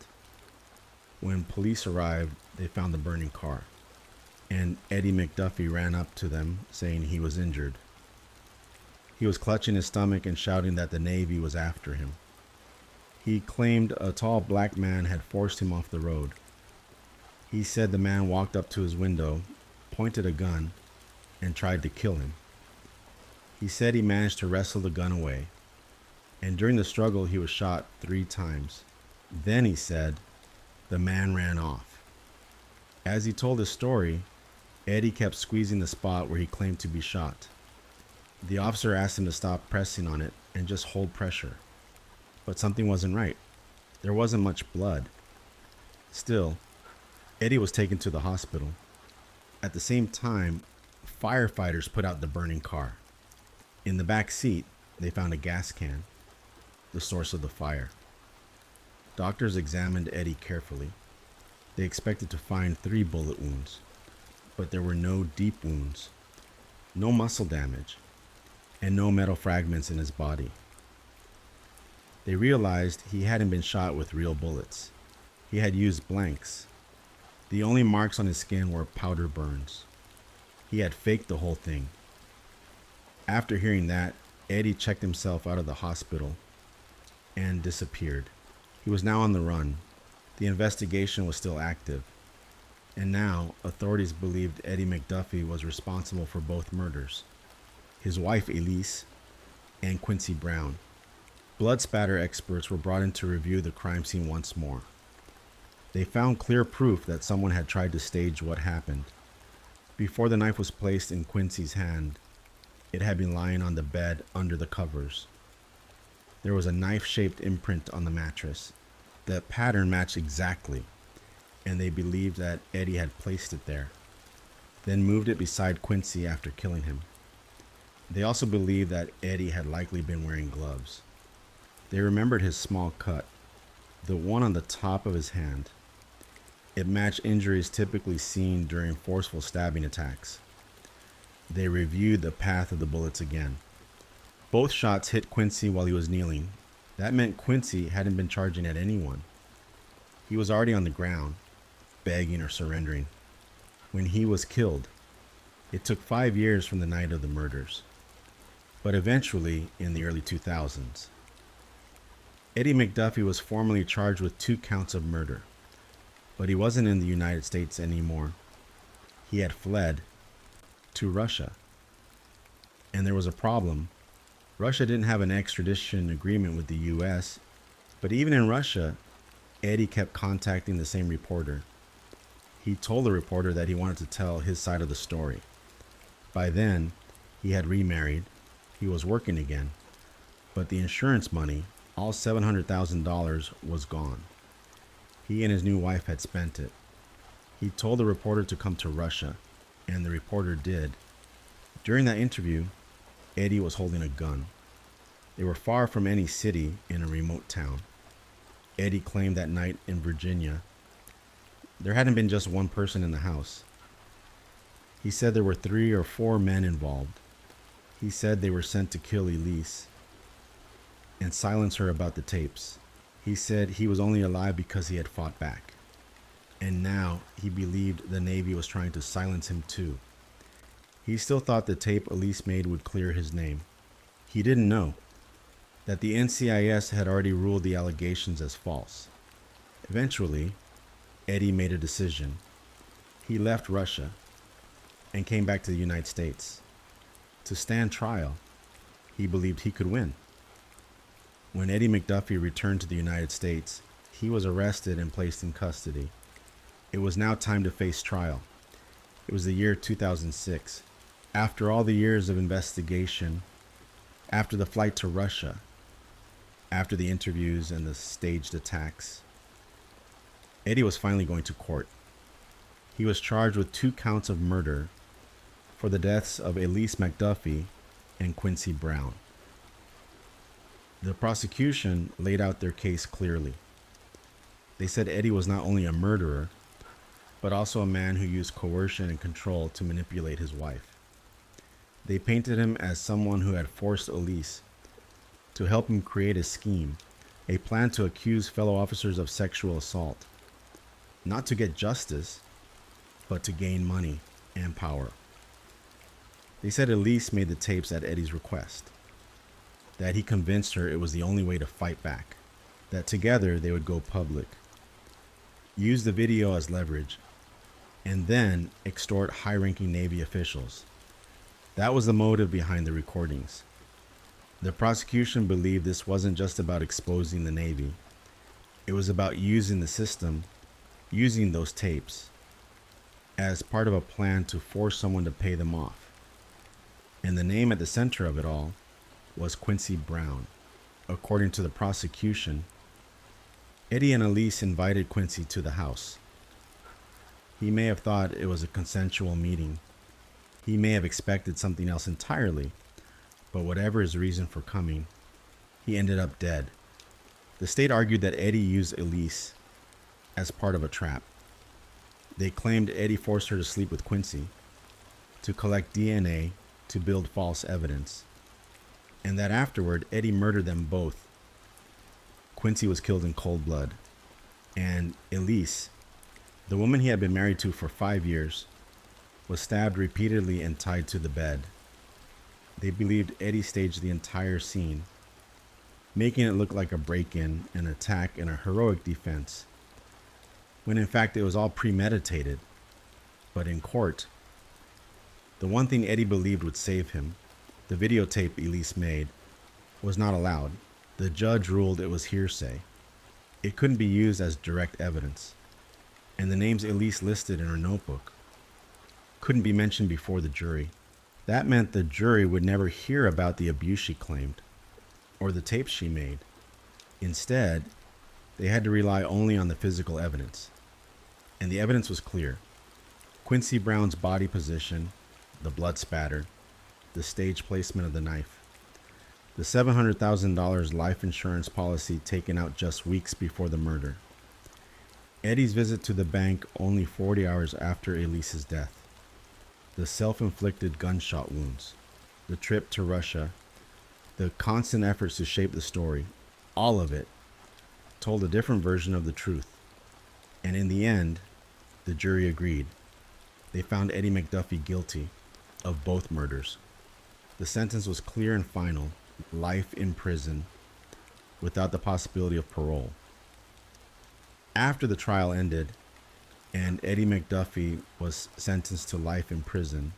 Speaker 1: When police arrived, they found the burning car, and Eddie McDuffie ran up to them, saying he was injured. He was clutching his stomach and shouting that the Navy was after him. He claimed a tall black man had forced him off the road. He said the man walked up to his window, pointed a gun, and tried to kill him. He said he managed to wrestle the gun away, and during the struggle he was shot 3 times. Then he said the man ran off. As he told his story, Eddie kept squeezing the spot where he claimed to be shot. The officer asked him to stop pressing on it and just hold pressure. But something wasn't right. There wasn't much blood. Still, Eddie was taken to the hospital. At the same time, firefighters put out the burning car. In the back seat, they found a gas can, the source of the fire. Doctors examined Eddie carefully. They expected to find 3 bullet wounds, but there were no deep wounds, no muscle damage, and no metal fragments in his body. They realized he hadn't been shot with real bullets. He had used blanks. The only marks on his skin were powder burns. He had faked the whole thing. After hearing that, Eddie checked himself out of the hospital and disappeared. He was now on the run. The investigation was still active. And now, authorities believed Eddie McDuffie was responsible for both murders. His wife, Elise, and Quincy Brown. Blood spatter experts were brought in to review the crime scene once more. They found clear proof that someone had tried to stage what happened. Before the knife was placed in Quincy's hand, it had been lying on the bed under the covers. There was a knife-shaped imprint on the mattress. The pattern matched exactly, and they believed that Eddie had placed it there, then moved it beside Quincy after killing him. They also believed that Eddie had likely been wearing gloves. They remembered his small cut, the one on the top of his hand. It matched injuries typically seen during forceful stabbing attacks. They reviewed the path of the bullets again. Both shots hit Quincy while he was kneeling. That meant Quincy hadn't been charging at anyone. He was already on the ground, begging or surrendering, when he was killed. It took 5 years from the night of the murders, but eventually in the early 2000s. Eddie McDuffie was formally charged with 2 counts of murder, but he wasn't in the United States anymore. He had fled to Russia. And there was a problem. Russia didn't have an extradition agreement with the US, but even in Russia, Eddie kept contacting the same reporter. He told the reporter that he wanted to tell his side of the story. By then, he had remarried, he was working again, but the insurance money, all $700,000, was gone. He and his new wife had spent it. He told the reporter to come to Russia, and the reporter did. During that interview, Eddie was holding a gun. They were far from any city in a remote town. Eddie claimed that night in Virginia, there hadn't been just one person in the house. He said there were 3 or 4 men involved. He said they were sent to kill Elise and silence her about the tapes. He said he was only alive because he had fought back. And now he believed the Navy was trying to silence him too. He still thought the tape Elise made would clear his name. He didn't know that the NCIS had already ruled the allegations as false. Eventually, Eddie made a decision. He left Russia and came back to the United States to stand trial. He believed he could win. When Eddie McDuffie returned to the United States, he was arrested and placed in custody. It was now time to face trial. It was the year 2006. After all the years of investigation, after the flight to Russia, after the interviews and the staged attacks, Eddie was finally going to court. He was charged with 2 counts of murder for the deaths of Elise McDuffie and Quincy Brown. The prosecution laid out their case clearly. They said Eddie was not only a murderer, but also a man who used coercion and control to manipulate his wife. They painted him as someone who had forced Elise to help him create a scheme, a plan to accuse fellow officers of sexual assault, not to get justice, but to gain money and power. They said Elise made the tapes at Eddie's request, that he convinced her it was the only way to fight back, that together they would go public, use the video as leverage, and then extort high-ranking Navy officials. That was the motive behind the recordings. The prosecution believed this wasn't just about exposing the Navy. It was about using the system, using those tapes, as part of a plan to force someone to pay them off. And the name at the center of it all was Quincy Brown. According to the prosecution, Eddie and Elise invited Quincy to the house. He may have thought it was a consensual meeting. He may have expected something else entirely, but whatever his reason for coming, he ended up dead. The state argued that Eddie used Elise as part of a trap. They claimed Eddie forced her to sleep with Quincy to collect DNA to build false evidence, and that afterward Eddie murdered them both. Quincy was killed in cold blood, and Elise, the woman he had been married to for 5 years, was stabbed repeatedly and tied to the bed. They believed Eddie staged the entire scene, making it look like a break-in, an attack, and a heroic defense, when in fact it was all premeditated. But in court, the one thing Eddie believed would save him, the videotape Elise made, was not allowed. The judge ruled it was hearsay. It couldn't be used as direct evidence, and the names Elise listed in her notebook couldn't be mentioned before the jury. That meant the jury would never hear about the abuse she claimed, or the tapes she made. Instead, they had to rely only on the physical evidence. And the evidence was clear. Quincy Brown's body position, the blood spatter, the stage placement of the knife, the $700,000 life insurance policy taken out just weeks before the murder, Eddie's visit to the bank only 40 hours after Elise's death, the self-inflicted gunshot wounds, the trip to Russia, the constant efforts to shape the story, all of it told a different version of the truth. And in the end, the jury agreed. They found Eddie McDuffie guilty of both murders. The sentence was clear and final: life in prison, without the possibility of parole. After the trial ended and Eddie McDuffie was sentenced to life in prison,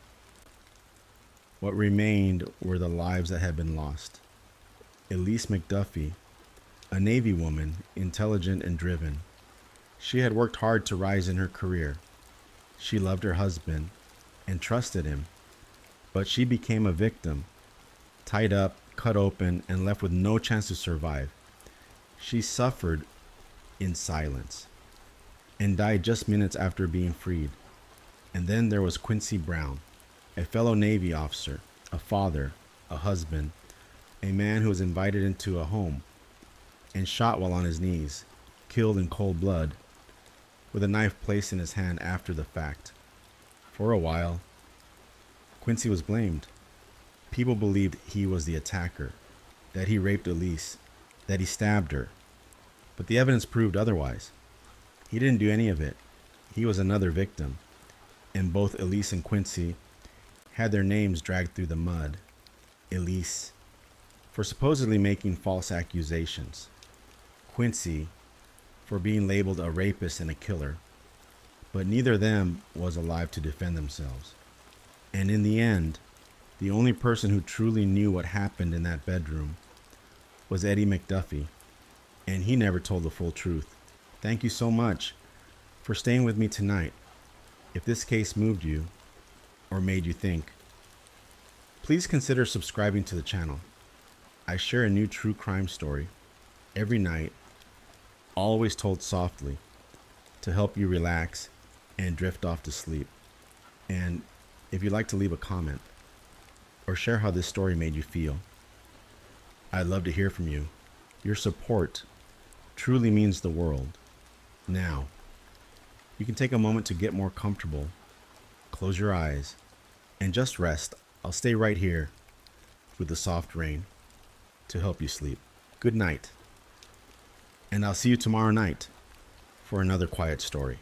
Speaker 1: what remained were the lives that had been lost. Elise McDuffie, a Navy woman, intelligent and driven. She had worked hard to rise in her career. She loved her husband and trusted him, but she became a victim, tied up, cut open, and left with no chance to survive. She suffered in silence and died just minutes after being freed. And then there was Quincy Brown, a fellow Navy officer, a father, a husband, a man who was invited into a home and shot while on his knees, killed in cold blood, with a knife placed in his hand after the fact. For a while, Quincy was blamed. People believed he was the attacker, that he raped Elise, that he stabbed her. But the evidence proved otherwise. He didn't do any of it. He was another victim, and both Elise and Quincy had their names dragged through the mud. Elise, for supposedly making false accusations. Quincy, for being labeled a rapist and a killer. But neither of them was alive to defend themselves. And in the end, the only person who truly knew what happened in that bedroom was Eddie McDuffie, and he never told the full truth. Thank you so much for staying with me tonight. If this case moved you or made you think, please consider subscribing to the channel. I share a new true crime story every night, always told softly to help you relax and drift off to sleep. And if you'd like to leave a comment or share how this story made you feel, I'd love to hear from you. Your support truly means the world. Now, you can take a moment to get more comfortable, close your eyes, and just rest. I'll stay right here with the soft rain to help you sleep. Good night, and I'll see you tomorrow night for another quiet story.